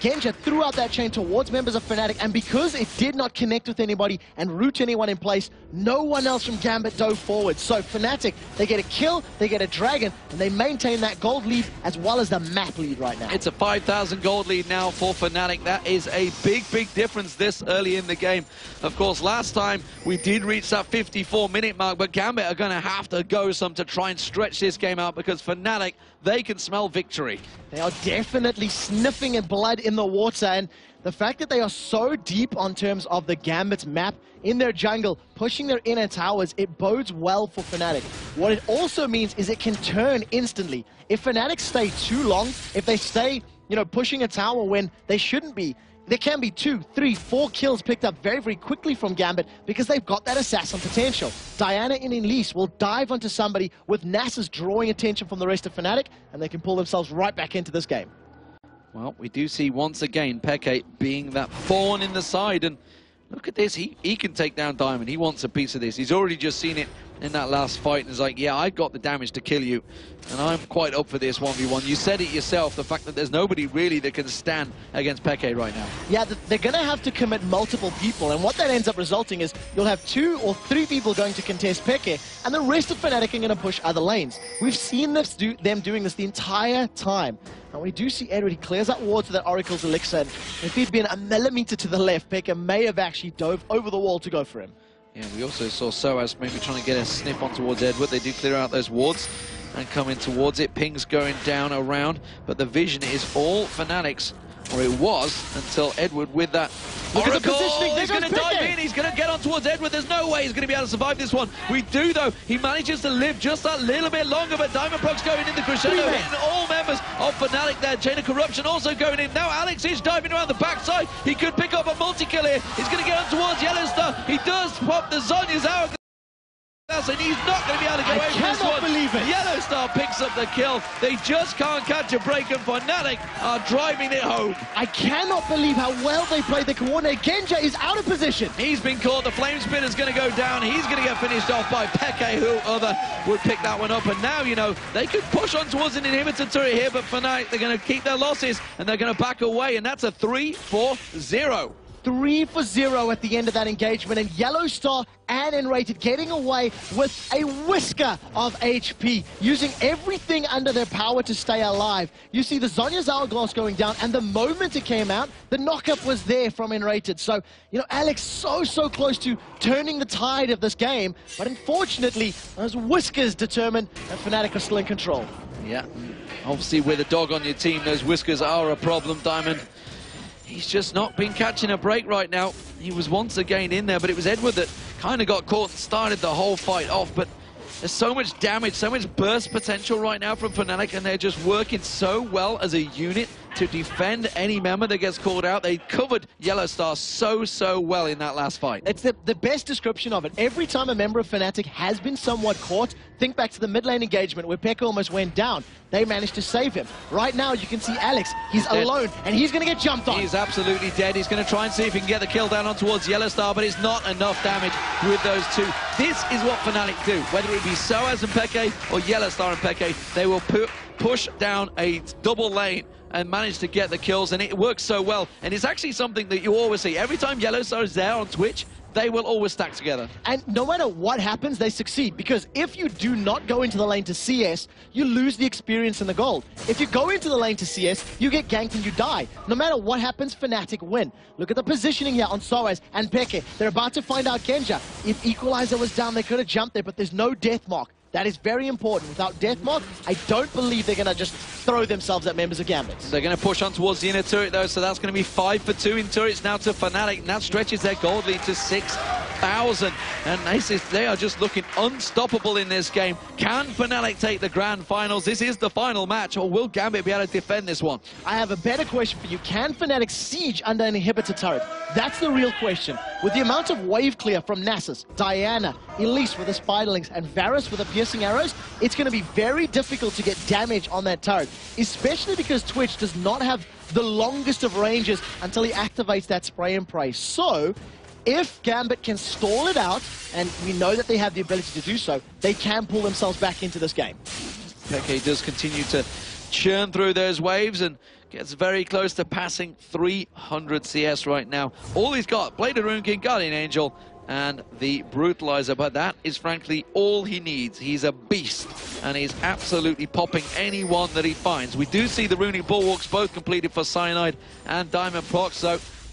Genja threw out that chain towards members of Fnatic, and because it did not connect with anybody and root anyone in place, no one else from Gambit dove forward. So Fnatic, they get a kill, they get a dragon, and they maintain that gold lead as well as the map lead right now. It's a 5,000 gold lead now for Fnatic. That is a big difference this early in the game. Of course, last time we did reach that 54-minute mark, but Gambit are going to have to go some to try and stretch this game out, because Fnatic, they can smell victory. They are definitely sniffing blood in the water, and the fact that they are so deep on terms of the Gambit map in their jungle, pushing their inner towers, it bodes well for Fnatic. What it also means is it can turn instantly. If Fnatic stay too long, if they stay, you know, pushing a tower when they shouldn't be, there can be 2, 3, 4 kills picked up very quickly from Gambit, because they've got that assassin potential. Diana and Elise will dive onto somebody with Nasus drawing attention from the rest of Fnatic, and they can pull themselves right back into this game. Well, we do see once again BenQ being that thorn in the side, and look at this, he can take down Diamond. He wants a piece of this. He's already just seen it in that last fight, and is like, yeah, I've got the damage to kill you, and I'm quite up for this 1v1. You said it yourself, the fact that there's nobody really that can stand against BenQ right now. Yeah, they're going to have to commit multiple people, and what that ends up resulting is you'll have 2 or 3 people going to contest BenQ, and the rest of Fnatic are going to push other lanes. We've seen them doing this the entire time. And we do see Edward, he clears up wards to that Oracle's Elixir, and if he'd been a millimeter to the left, BenQ may have actually dove over the wall to go for him. Yeah, we also saw Soaz maybe trying to get a sniff on towards Edward. They do clear out those wards and come in towards it. Pings going down around, but the vision is all Fnatic's Or it was, until Edward with that Look at the Oracle. positioning. He's going to dive in. He's going to get on towards Edward. There's no way he's going to be able to survive this one. We do, though. He manages to live just a little bit longer, but Diamond Prox going in the crescendo, hitting all members of Fnatic there. Chain of Corruption also going in. Now Alex is diving around the backside. He could pick up a multi-kill here. He's going to get on towards Yellow Star. He does pop the Zhonya's out. And he's not going to be able to get away from this one. I cannot believe it. Yellow Star picks up the kill. They just can't catch a break, and Fnatic are driving it home. I cannot believe how well they played the coordinate. Genja is out of position. He's been caught. The flame spin is going to go down. He's going to get finished off by PeKe, who other would pick that one up. And now, you know, they could push on towards an inhibitor turret here, but Fnatic, they're going to keep their losses, and they're going to back away, and that's a 3-4-0. 3-0 at the end of that engagement, and Yellow Star and Enrated getting away with a whisker of HP, using everything under their power to stay alive. You see the Zhonya's Hourglass going down, and the moment it came out, the knockup was there from Enrated. So, you know, Alex so close to turning the tide of this game, but unfortunately, those whiskers determine that Fnatic are still in control. Yeah, obviously with a dog on your team, those whiskers are a problem, Diamond. He's just not been catching a break right now. He was once again in there, but it was Edward that kind of got caught and started the whole fight off. But there's so much damage, so much burst potential right now from Fnatic, and they're just working so well as a unit to defend any member that gets called out. They covered Yellow Star so well in that last fight. It's the best description of it. Every time a member of Fnatic has been somewhat caught, think back to the mid lane engagement where PeKe almost went down. They managed to save him. Right now, you can see Alex. He's alone, and he's going to get jumped on. He's absolutely dead. He's going to try and see if he can get the kill down on towards Yellow Star, but it's not enough damage with those two. This is what Fnatic do. Whether it be Soaz and PeKe or Yellow Star and PeKe, they will push down a double lane and manage to get the kills, and it works so well. And it's actually something that you always see. Every time Yellow Star is there on Twitch, they will always stack together. And no matter what happens, they succeed. Because if you do not go into the lane to CS, you lose the experience and the gold. If you go into the lane to CS, you get ganked and you die. No matter what happens, Fnatic win. Look at the positioning here on Soaz and PeKe. They're about to find out Genja. If Equalizer was down, they could have jumped there, but there's no death mark. That is very important. Without Deathmark, I don't believe they're going to just throw themselves at members of Gambit. They're going to push on towards the inner turret, though, so that's going to be 5 for 2 in turrets now to Fnatic, and that stretches their gold lead to 6,000. And they are just looking unstoppable in this game. Can Fnatic take the grand finals? This is the final match, or will Gambit be able to defend this one? I have a better question for you. Can Fnatic siege under an inhibitor turret? That's the real question. With the amount of wave clear from Nasus, Diana, Elise with the Spiderlings, and Varus with the piercing arrows, it's going to be very difficult to get damage on that turret, especially because Twitch does not have the longest of ranges until he activates that spray and pray. So, if Gambit can stall it out, and we know that they have the ability to do so, they can pull themselves back into this game. PeKe does continue to churn through those waves and gets very close to passing 300 CS right now. All he's got, Blade of Rune King, Guardian Angel, and the Brutalizer, but that is frankly all he needs. He's a beast, and he's absolutely popping anyone that he finds. We do see the Runic Bulwarks both completed for Cyanide and Diamond Prox,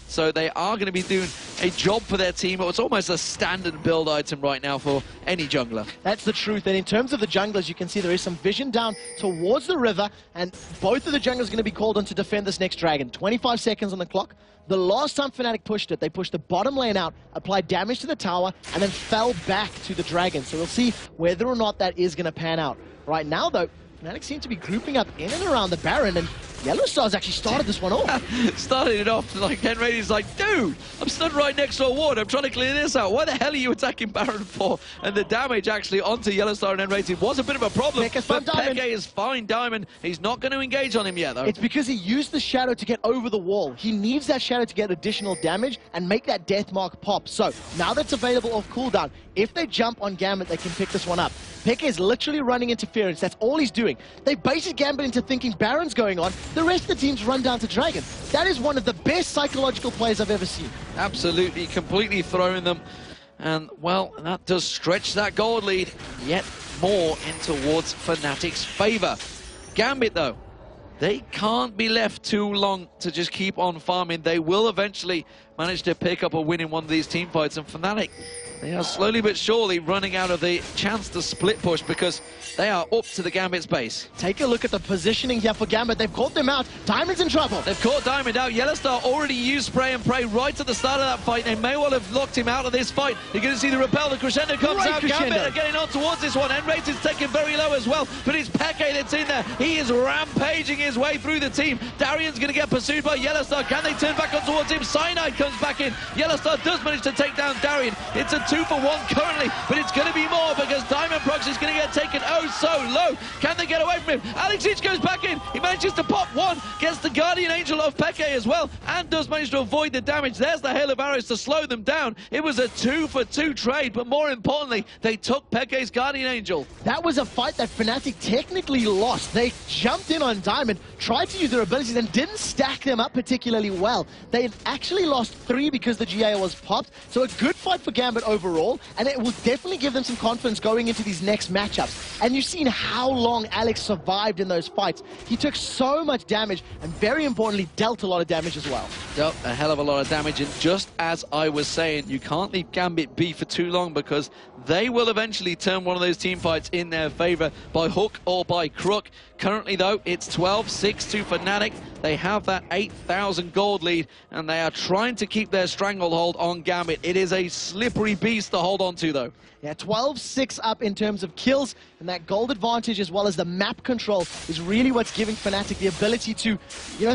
so they are going to be doing a job for their team. It's almost a standard build item right now for any jungler. That's the truth, and in terms of the junglers, you can see there is some vision down towards the river, and both of the junglers are going to be called on to defend this next dragon. 25 seconds on the clock. The last time Fnatic pushed it, they pushed the bottom lane out, applied damage to the tower, and then fell back to the dragon. So we'll see whether or not that is going to pan out. Right now, though, Fnatic seem to be grouping up in and around the Baron, and Yellow Star's actually started this one off. Started it off like Henrady's like, dude, I'm stood right next to a ward. I'm trying to clear this out. Why the hell are you attacking Baron for? And the damage actually onto Yellow Star and Henrady was a bit of a problem. But PeKe is fine Diamond. He's not going to engage on him yet, though. It's because he used the shadow to get over the wall. He needs that shadow to get additional damage and make that death mark pop. So now that's available off cooldown. If they jump on Gambit, they can pick this one up. PeKe is literally running interference. That's all he's doing. They baited Gambit into thinking Baron's going on. The rest of the team's run down to Dragon. That is one of the best psychological plays I've ever seen. Absolutely, completely throwing them. And, well, that does stretch that gold lead yet more in towards Fnatic's favor. Gambit, though, they can't be left too long to just keep on farming. They will eventually managed to pick up a win in one of these team fights, and Fnatic, they are slowly but surely running out of the chance to split push because they are up to the Gambit's base. Take a look at the positioning here for Gambit. They've caught them out. Diamond's in trouble. They've caught Diamond out. Yellowstar already used spray and pray right at the start of that fight. They may well have locked him out of this fight. You're going to see the repel. The crescendo comes out. Gambit are getting on towards this one. Enrate is taken very low as well, but it's Peke that's in there. He is rampaging his way through the team. Darian's going to get pursued by Yellowstar. Can they turn back on towards him? Cyanide comes back in. Yellowstar does manage to take down Darian. It's a 2-for-1 currently, but it's going to be more because Diamond Prox is going to get taken oh so low. Can they get away from him? Alex Ich goes back in. He manages to pop one, gets the Guardian Angel of Peke as well, and does manage to avoid the damage. There's the hail of arrows to slow them down. It was a 2-for-2 trade, but more importantly, they took Peke's Guardian Angel. That was a fight that Fnatic technically lost. They jumped in on Diamond, tried to use their abilities, and didn't stack them up particularly well. They actually lost 3 because the GA was popped, so a good fight for Gambit overall, and it will definitely give them some confidence going into these next matchups. And you've seen how long Alex survived in those fights. He took so much damage, and very importantly, dealt a lot of damage as well. Dealt a hell of a lot of damage, and just as I was saying, you can't leave Gambit be for too long because they will eventually turn one of those team fights in their favor by hook or by crook. Currently, though, it's 12-6 to Fnatic. They have that 8,000 gold lead, and they are trying to keep their stranglehold on Gambit. It is a slippery beast to hold on to, though. Yeah, 12-6 up in terms of kills, and that gold advantage as well as the map control is really what's giving Fnatic the ability to,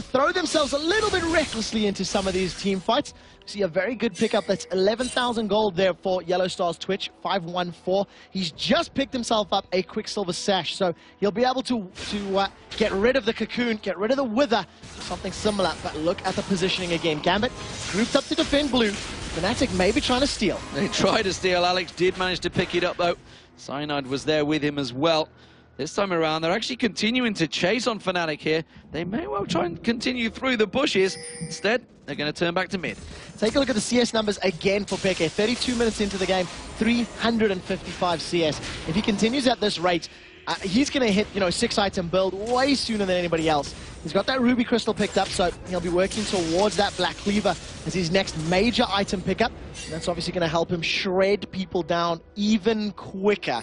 throw themselves a little bit recklessly into some of these team fights. See a very good pickup. That's 11,000 gold there for Yellowstar's Twitch, 514. He's just picked himself up a Quicksilver Sash, so he'll be able to get rid of the Cocoon, get rid of the Wither, something similar. But look at the positioning again. Gambit grouped up to defend blue. Fnatic may be trying to steal. They tried to steal. Alex did manage to pick it up, though. Cyanide was there with him as well. This time around, they're actually continuing to chase on Fnatic here. They may well try and continue through the bushes. Instead, they're going to turn back to mid. Take a look at the CS numbers again for Peke. 32 minutes into the game, 355 CS. If he continues at this rate, he's going to hit, 6-item build way sooner than anybody else. He's got that Ruby Crystal picked up, so he'll be working towards that Black Cleaver as his next major item pickup. And that's obviously going to help him shred people down even quicker.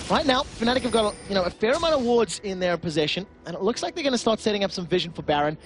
Right now, Fnatic have got a fair amount of wards in their possession, and it looks like they're going to start setting up some vision for Baron.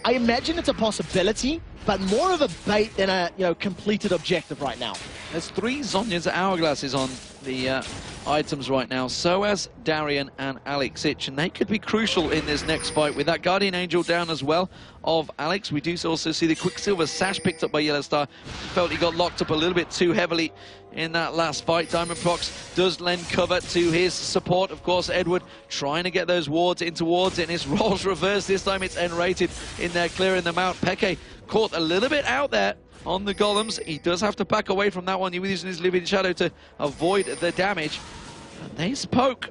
I imagine it's a possibility, but more of a bait than a completed objective right now. There's 3 Zhonya's Hourglasses on the items right now. So has Darian and Alex Ich, and they could be crucial in this next fight. With that Guardian Angel down as well of Alex, we do also see the Quicksilver Sash picked up by Yellowstar. Felt he got locked up a little bit too heavily in that last fight. Diamond Prox does lend cover to his support. Of course, Edward trying to get those wards in towards it, and his roles reversed. This time it's N-rated in there, clearing them out. Peke caught a little bit out there on the golems. He does have to back away from that one. He was using his Living Shadow to avoid the damage. And they spoke.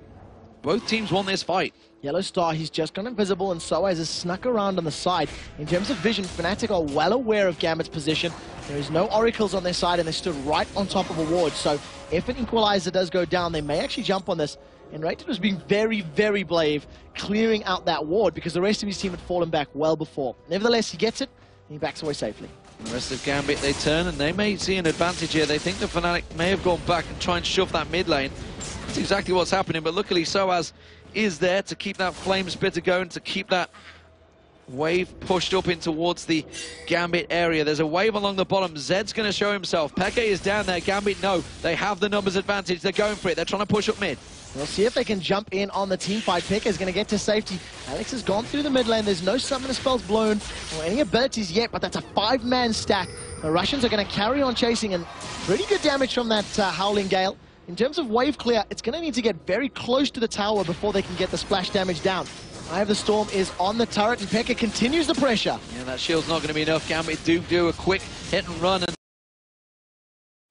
Both teams won this fight. Yellowstar, he's just gone invisible, and Soaz has snuck around on the side. In terms of vision, Fnatic are well aware of Gambit's position. There is no oracles on their side, and they stood right on top of a ward. So if an equalizer does go down, they may actually jump on this. And Rated was being very, very brave, clearing out that ward because the rest of his team had fallen back well before. Nevertheless, he gets it, and he backs away safely. The rest of Gambit, they turn, and they may see an advantage here. They think the Fnatic may have gone back and try and shove that mid lane. That's exactly what's happening, but luckily Soaz is there to keep that flame spitter going, to keep that wave pushed up in towards the Gambit area. There's a wave along the bottom. Zed's going to show himself. Peke is down there. Gambit, no. They have the numbers advantage. They're going for it. They're trying to push up mid. We'll see if they can jump in on the team fight. Peke is going to get to safety. Alex has gone through the mid lane. There's no summoner spells blown or any abilities yet, but that's a 5-man stack. The Russians are going to carry on chasing, and pretty good damage from that Howling Gale. In terms of wave clear, it's going to need to get very close to the tower before they can get the splash damage down. Eye of the Storm is on the turret, and Peke continues the pressure. Yeah, that shield's not going to be enough. Gambit do a quick hit and run, and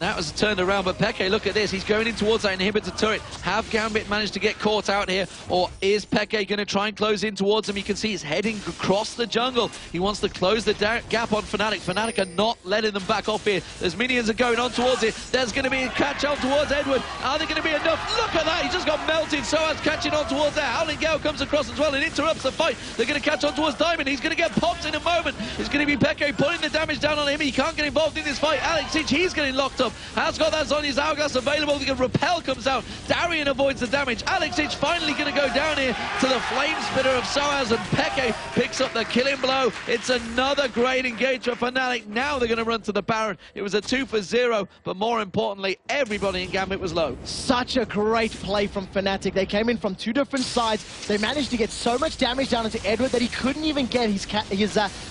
That was turned around, but Peke, look at this. He's going in towards that inhibitor turret. Have Gambit managed to get caught out here, or is Peke going to try and close in towards him? You can see he's heading across the jungle. He wants to close the gap on Fnatic. Fnatic are not letting them back off here. There's minions are going on towards it. There's going to be a catch on towards Edward. Are they going to be enough? Look at that. He just got melted. Soaz catching on towards that. Howling Gale comes across as well and interrupts the fight. They're going to catch on towards Diamond. He's going to get popped in a moment. It's going to be Peke putting the damage down on him. He can't get involved in this fight. Alex Inch, he's getting locked up. Has got that Sonya's hourglass available. The repel comes out. Darian avoids the damage. Alex Inch finally going to go down here to the flame spitter of Soaz, and Peke picks up the killing blow. It's another great engage for Fnatic. Now they're going to run to the Baron. It was a 2 for 0, but more importantly, everybody in Gambit was low. Such a great play from Fnatic. They came in from two different sides. They managed to get so much damage down into Edward that he couldn't even get his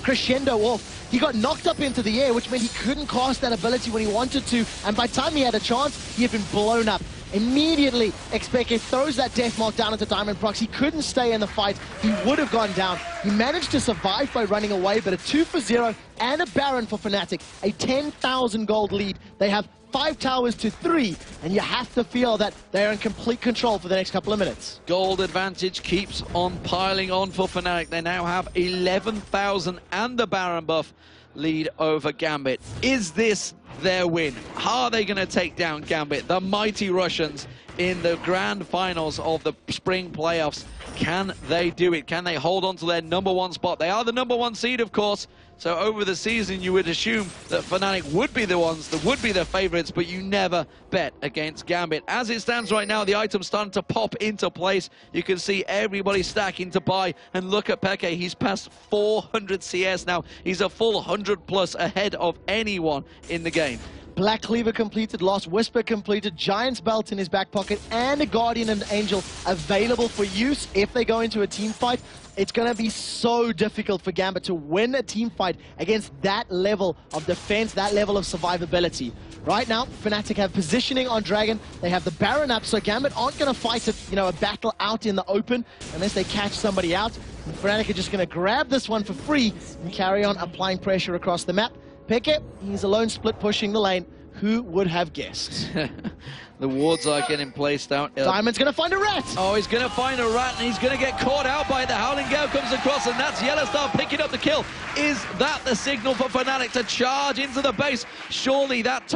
crescendo off. He got knocked up into the air, which meant he couldn't cast that ability when he wanted to, and by the time he had a chance, he had been blown up. Immediately, Xpeke throws that death mark down into Diamond Prox. He couldn't stay in the fight. He would have gone down. He managed to survive by running away, but a 2 for 0 and a Baron for Fnatic. A 10,000 gold lead. They have 5 towers to 3, and you have to feel that they're in complete control for the next couple of minutes. Gold advantage keeps on piling on for Fnatic. They now have 11,000 and the Baron buff lead over Gambit. Is this their win? Are they going to take down Gambit, the mighty Russians, in the grand finals of the spring playoffs? Can they do it? Can they hold on to their #1 spot? They are the #1 seed, of course. So over the season, you would assume that Fnatic would be the ones that would be the favorites, but you never bet against Gambit. As it stands right now, the item's starting to pop into place. You can see everybody stacking to buy. And look at Peke. He's past 400 CS now. He's a full 100 plus ahead of anyone in the game. Black Cleaver completed, Lost Whisper completed, Giant's Belt in his back pocket, and a Guardian and Angel available for use if they go into a team fight. It's going to be so difficult for Gambit to win a team fight against that level of defense, that level of survivability. Right now, Fnatic have positioning on Dragon. They have the Baron up, so Gambit aren't going to fight a battle out in the open unless they catch somebody out. And Fnatic are just going to grab this one for free and carry on applying pressure across the map. Peke, he's alone split pushing the lane. Who would have guessed? The wards are getting placed out. Diamond's going to find a rat. Oh, he's going to find a rat, and he's going to get caught out by the Howling Gale comes across, and that's Yellowstar picking up the kill. Is that the signal for Fnatic to charge into the base? Surely that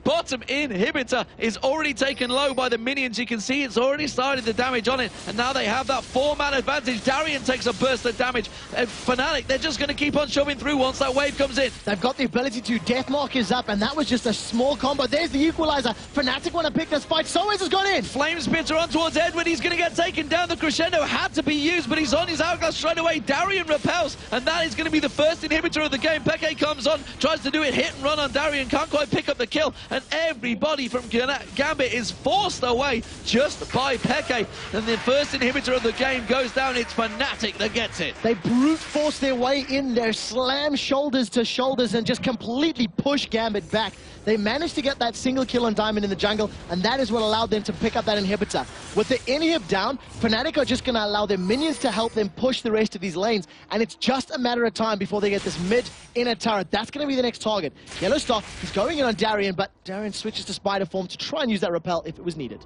bottom inhibitor is already taken low by the minions. You can see it's already started the damage on it, and now they have that 4-man advantage. Darian takes a burst of damage, and Fnatic, they're just going to keep on shoving through once that wave comes in. They've got the ability to. Deathmark is up, and that was just a small combo. There's the equalizer. Fnatic want to pick this fight. Soaz has gone in. Flame Spitter on towards Edward. He's going to get taken down. The crescendo had to be used, but he's on his hourglass straight away. Darian repels, and that is going to be the first inhibitor of the game. Peke comes on, tries to do it hit and run on Darian, can't quite pick up the kill, and everybody from Gambit is forced away just by Peke. And the first inhibitor of the game goes down. It's Fnatic that gets it. They brute force their way in there, slam shoulders to shoulders, and just completely push Gambit back. They managed to get that single kill on Diamond in the jungle, and that is what allowed them to pick up that inhibitor. With the inhib down, Fnatic are just going to allow their minions to help them push the rest of these lanes, and it's just a matter of time before they get this mid-inner turret. That's going to be the next target. Yellowstar is going in on Darian, but Darian switches to Spider form to try and use that repel if it was needed.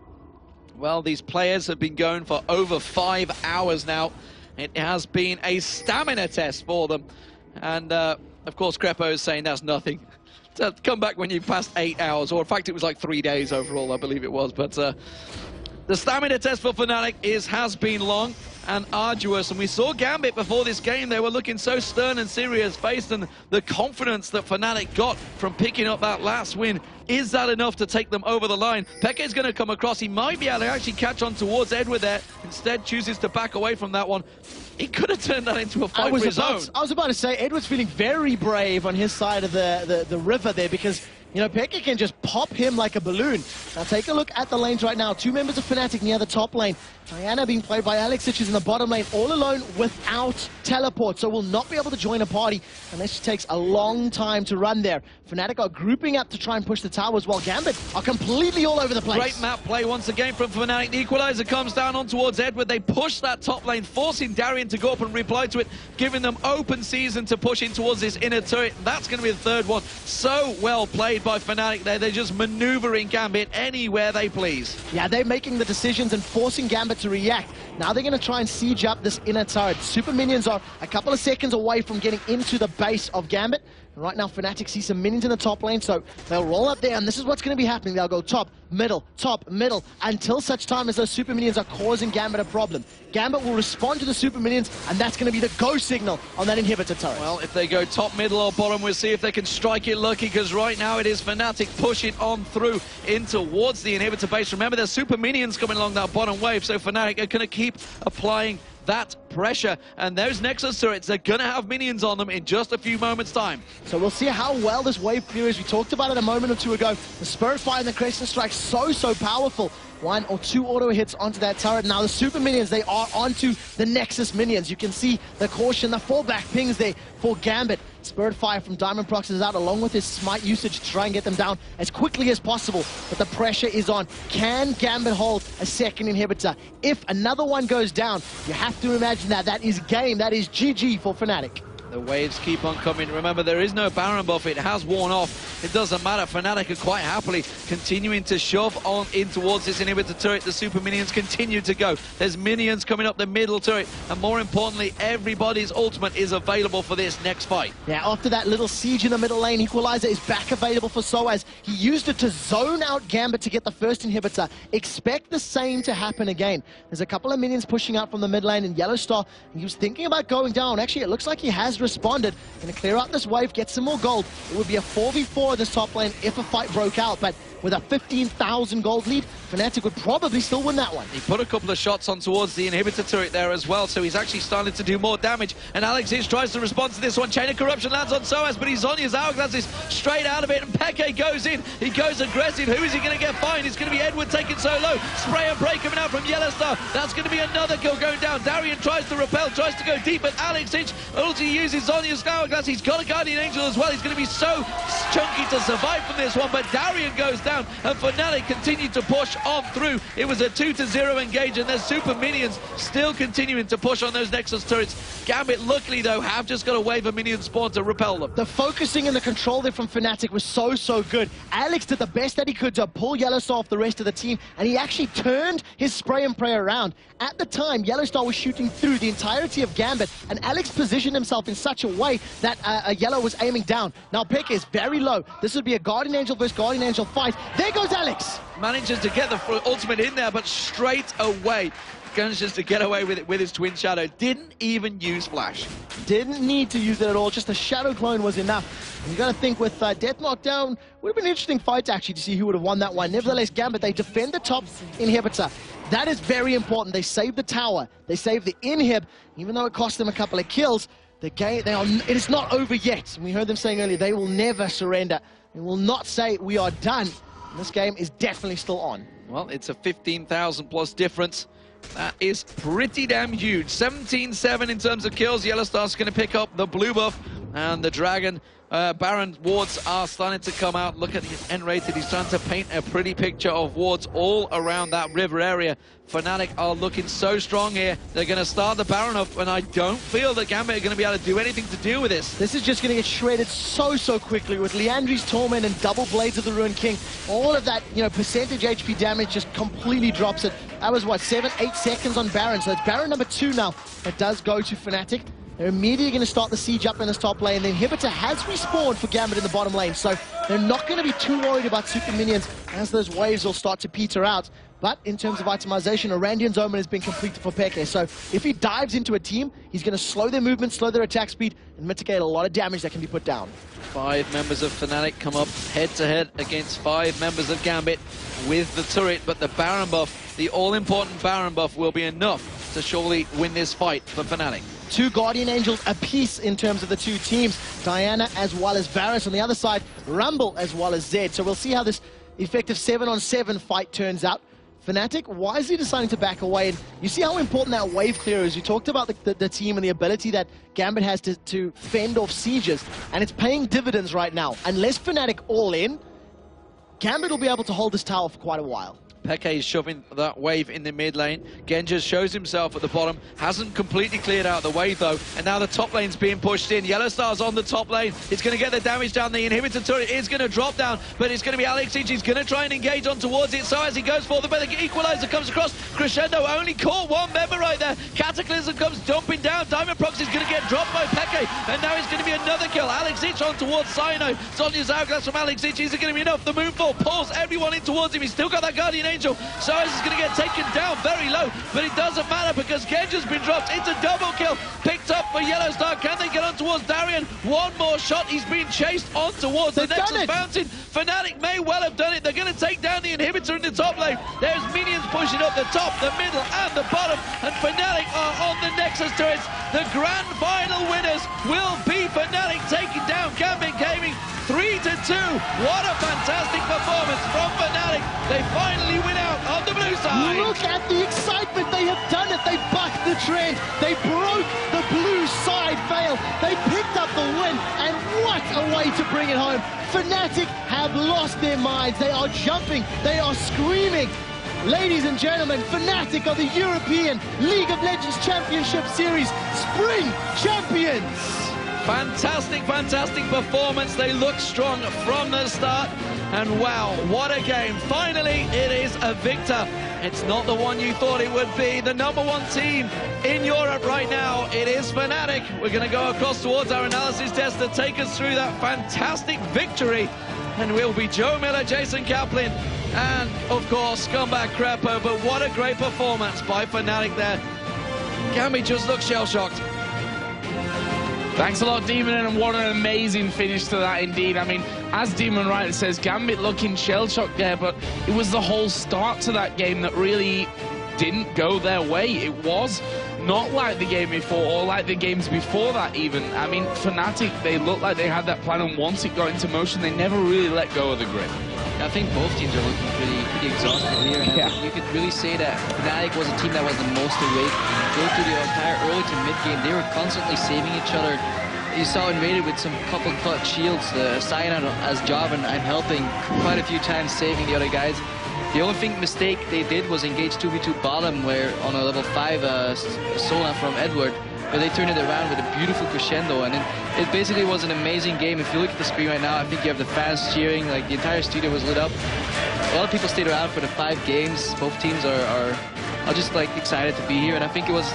Well, these players have been going for over 5 hours now. It has been a stamina test for them. And, of course, Crepo is saying that's nothing. To come back when you've passed 8 hours, or in fact it was like 3 days overall, I believe it was. But the stamina test for Fnatic has been long and arduous, and we saw Gambit before this game. They were looking so stern and serious faced, and the confidence that Fnatic got from picking up that last win, is that enough to take them over the line? Peke's going to come across. He might be able to actually catch on towards Edward there. Instead chooses to back away from that one. He could have turned that into a fight for his own. I was about to say, Edward's feeling very brave on his side of the river there, because You know, BenQ can just pop him like a balloon. Now take a look at the lanes right now. 2 members of Fnatic near the top lane. Diana being played by Alex, which is in the bottom lane, all alone without teleport, so will not be able to join a party unless she takes a long time to run there. Fnatic are grouping up to try and push the towers, while Gambit are completely all over the place. Great map play once again from Fnatic. The equalizer comes down on towards Edward. They push that top lane, forcing Darien to go up and reply to it, giving them open season to push in towards this inner turret. That's going to be the third one. So well played by Fnatic there. They're just maneuvering Gambit anywhere they please. Yeah, they're making the decisions and forcing Gambit to react. Now they're going to try and siege up this inner turret. Super minions are a couple of seconds away from getting into the base of Gambit. And right now, Fnatic see some minions in the top lane, so they'll roll up there, and this is what's going to be happening. They'll go top, middle, until such time as those super minions are causing Gambit a problem. Gambit will respond to the super minions, and that's going to be the go signal on that inhibitor turret. Well, if they go top, middle, or bottom, we'll see if they can strike it lucky, because right now it is Fnatic pushing on through in towards the inhibitor base. Remember, there's super minions coming along that bottom wave, so Fnatic are going to keep applying that pressure, and those Nexus turrets are going to have minions on them in just a few moments' time. So we'll see how well this wave clears. We talked about it a moment or two ago. The Spirit Fire and the Crescent Strike so powerful. 1 or 2 auto hits onto that turret. Now the super minions, they are onto the Nexus minions. You can see the caution, the fallback pings there for Gambit. Spirit Fire from Diamond Prox is out along with his smite usage to try and get them down as quickly as possible. But the pressure is on. Can Gambit hold a second inhibitor? If another one goes down, you have to imagine that is game. That is GG for Fnatic. The waves keep on coming. Remember, there is no Baron buff. It has worn off. It doesn't matter. Fnatic are quite happily continuing to shove on in towards this inhibitor turret. The super minions continue to go. There's minions coming up the middle turret. And more importantly, everybody's ultimate is available for this next fight. Yeah, after that little siege in the middle lane, Equalizer is back available for Soaz. He used it to zone out Gambit to get the first inhibitor. Expect the same to happen again. There's a couple of minions pushing out from the mid lane, and Yellow Star, he was thinking about going down. Actually, it looks like he has responded. Going to clear out this wave, get some more gold. It would be a 4v4 this top lane if a fight broke out, but with a 15,000 gold lead, Fnatic would probably still win that one. He put a couple of shots on towards the inhibitor turret there as well, so he's actually starting to do more damage. And Alex Hitch tries to respond to this one. Chain of Corruption lands on Soaz, but he's on his Hourglass is straight out of it, and BenQ goes in. He goes aggressive. Who is he going to get fined? It's going to be Edward taken so low. Spray and break coming out from Yellow Star. That's going to be another kill going down. Darien tries to repel, tries to go deep, but Alex Hitch ulti uses Zonya's Hourglass. He's got a Guardian Angel as well. He's going to be so chunky to survive from this one, but Darien goes down, and Fnatic continue to push on through. It was a 2-0 engage, and there's super minions still continuing to push on those Nexus turrets. Gambit, luckily though, have just got a wave of minion spawn to repel them. The focusing and the control there from Fnatic was so good. Alex did the best that he could to pull Yellow Star off the rest of the team, and he actually turned his spray and pray around. At the time, Yellow Star was shooting through the entirety of Gambit, and Alex positioned himself in such a way that Yellow was aiming down. Now BenQ is very low. This would be a Guardian Angel versus Guardian Angel fight. There goes Alex. Manages to get the ultimate in there, but straight away manages to get away with it with his Twin Shadow. Didn't even use Flash. Didn't need to use it at all. Just a Shadow Clone was enough. And you got to think with Deathmark down, would have been an interesting fight actually to see who would have won that one. Nevertheless, Gambit, they defend the top inhibitor. That is very important. They save the tower. They save the inhib, even though it cost them a couple of kills. The game, it is not over yet. We heard them saying earlier, they will never surrender. They will not say we are done. And this game is definitely still on. Well, it's a 15,000 plus difference. That is pretty damn huge. 17-7 in terms of kills. Yellow Star's going to pick up the blue buff, and the Dragon Baron wards are starting to come out. Look at his N-rated. He's trying to paint a pretty picture of wards all around that river area. Fnatic are looking so strong here. They're going to start the Baron up, and I don't feel that Gambit are going to be able to do anything to deal with this. This is just going to get shredded so quickly with Liandry's Torment and double Blades of the Ruined King. All of that, percentage HP damage just completely drops it. That was, what, 7-8 seconds on Baron. So it's Baron number 2 now. It does go to Fnatic. They're immediately going to start the siege up in this top lane. The inhibitor has respawned for Gambit in the bottom lane, so they're not going to be too worried about super minions as those waves will start to peter out. But in terms of itemization, Arandian's Omen has been completed for BenQ. So if he dives into a team, he's going to slow their movement, slow their attack speed, and mitigate a lot of damage that can be put down. 5 members of Fnatic come up head-to-head against 5 members of Gambit with the turret, but the Baron buff, the all-important Baron buff, will be enough to surely win this fight for Fnatic. 2 Guardian Angels apiece in terms of the 2 teams. Diana as well as Varus. On the other side, Rumble as well as Zed. So we'll see how this effective 7-on-7 fight turns out. Fnatic wisely deciding to back away, and you see how important that wave clear is. You talked about the team and the ability that Gambit has to fend off sieges, and it's paying dividends right now. Unless Fnatic all in, Gambit will be able to hold this tower for quite a while. Peke is shoving that wave in the mid lane. Genja shows himself at the bottom. Hasn't completely cleared out the wave though. And now the top lane's being pushed in. Yellowstar's on the top lane. It's going to get the damage down. The inhibitor turret is going to drop down. But it's going to be Alex He's going to try and engage on towards it. So as he goes for the equalizer comes across. Crescendo only caught one member right there. Cataclysm comes dumping down. Diamond Prox is going to get dropped by Peke. And now it's going to be another kill. Alex on towards Cyno. Sonya's hourglass from Alex Is it going to be enough? The moonfall pulls everyone in towards him. He's still got that Guardian Angel. Soaz is going to get taken down very low, but it doesn't matter because Genja's been dropped. It's a double kill picked up for Yellowstar. Can they get on towards Darian? One more shot. He's being chased on towards the Nexus Fountain. Fnatic may well have done it. They're going to take down the inhibitor in the top lane. There's minions pushing up the top, the middle, and the bottom, and Fnatic are on the Nexus turrets. The grand final winners will be Fnatic taking down Gambit Gaming 3-2. What a fantastic performance from Fnatic. They finally win out on the blue side. Look at the excitement. They have done it. They bucked the trend. They broke the blue side veil. They picked up the win. And what a way to bring it home. Fnatic have lost their minds. They are jumping. They are screaming. Ladies and gentlemen, Fnatic are the European League of Legends Championship Series Spring Champions. Fantastic, fantastic performance. They look strong from the start. And wow, what a game. Finally, it is a victor. It's not the one you thought it would be. The #1 team in Europe right now, it is Fnatic. We're going to go across towards our analysis desk to take us through that fantastic victory. And we'll be Joe Miller, Jason Kaplan, and of course, Scumbag Crepo. But what a great performance by Fnatic there. Gambit just looks shell-shocked. Thanks a lot, Demon, and what an amazing finish to that indeed. I mean, as Demon rightly says, Gambit looking shell-shocked there, but it was the whole start to that game that really didn't go their way. It was not like the game before, or like the games before that even. I mean, Fnatic, they looked like they had that plan, and once it got into motion, they never really let go of the grip. I think both teams are looking pretty exhausted here, and I think you could really say that Fnatic was the team that was the most awake. Go through the entire early to mid game, they were constantly saving each other. You saw invaded with some couple clutch shields. Cyanide as Jarvan, I'm helping quite a few times, saving the other guys. The only mistake they did was engage 2v2 bottom, where on a level 5 Sola from Edward, but they turned it around with a beautiful crescendo, and it basically was an amazing game. If you look at the screen right now, I think you have the fans cheering, like the entire studio was lit up. A lot of people stayed around for the 5 games. Both teams are just like excited to be here, and I think it was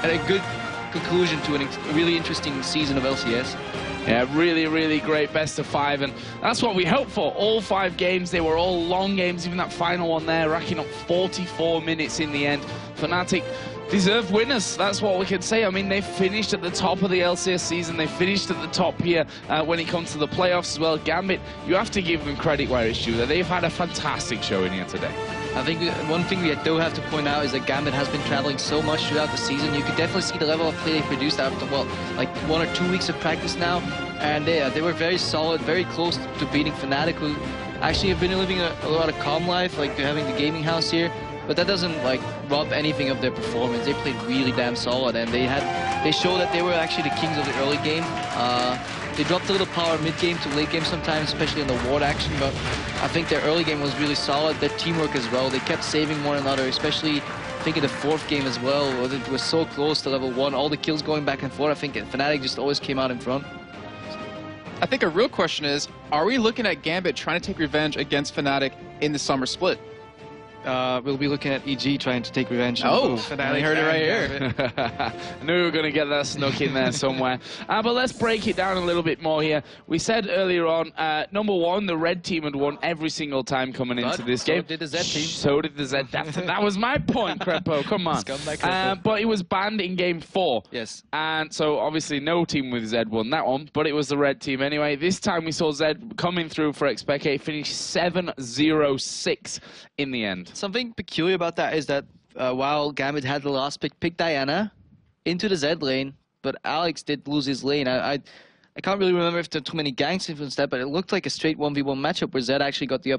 a good conclusion to a really interesting season of LCS. Yeah, really, really great best of 5, and that's what we hoped for. All 5 games, they were all long games, even that final one there, racking up 44 minutes in the end. Fnatic deserved winners, that's what we can say. I mean, they finished at the top of the LCS season, they finished at the top here when it comes to the playoffs as well. Gambit, you have to give them credit where it's due. They've had a fantastic showing here today. I think one thing we do have to point out is that Gambit has been traveling so much throughout the season. You could definitely see the level of play they produced after, well, like 1 or 2 weeks of practice now. And they were very solid, very close to beating Fnatic, who actually have been living a lot of calm life, like having the gaming house here. But that doesn't like rob anything of their performance. They played really damn solid, and they showed that they were actually the kings of the early game. They dropped a little power mid-game to late game sometimes, especially in the ward action, but I think their early game was really solid. Their teamwork as well. They kept saving one another, especially I think in the 4th game as well. It was so close to level 1. All the kills going back and forth. I think Fnatic just always came out in front. I think a real question is, are we looking at Gambit trying to take revenge against Fnatic in the summer split? We'll be looking at EG trying to take revenge. Oh, I heard it right here. I knew we were going to get that snuck in there somewhere. But let's break it down a little bit more here. We said earlier on, #1, the red team had won every single time coming into this game. So did the Z team. So did the Z. That was my point, Crepo. Come on. But it was banned in game 4. Yes. And so obviously no team with Z won that one, but it was the red team anyway. This time we saw Z coming through for Expeke, finished 7-0-6 in the end. Something peculiar about that is that while Gambit had the last pick Diana into the Z lane, but Alex did lose his lane. I can't really remember if there were too many ganks instead, but it looked like a straight 1v1 matchup where Zed actually got the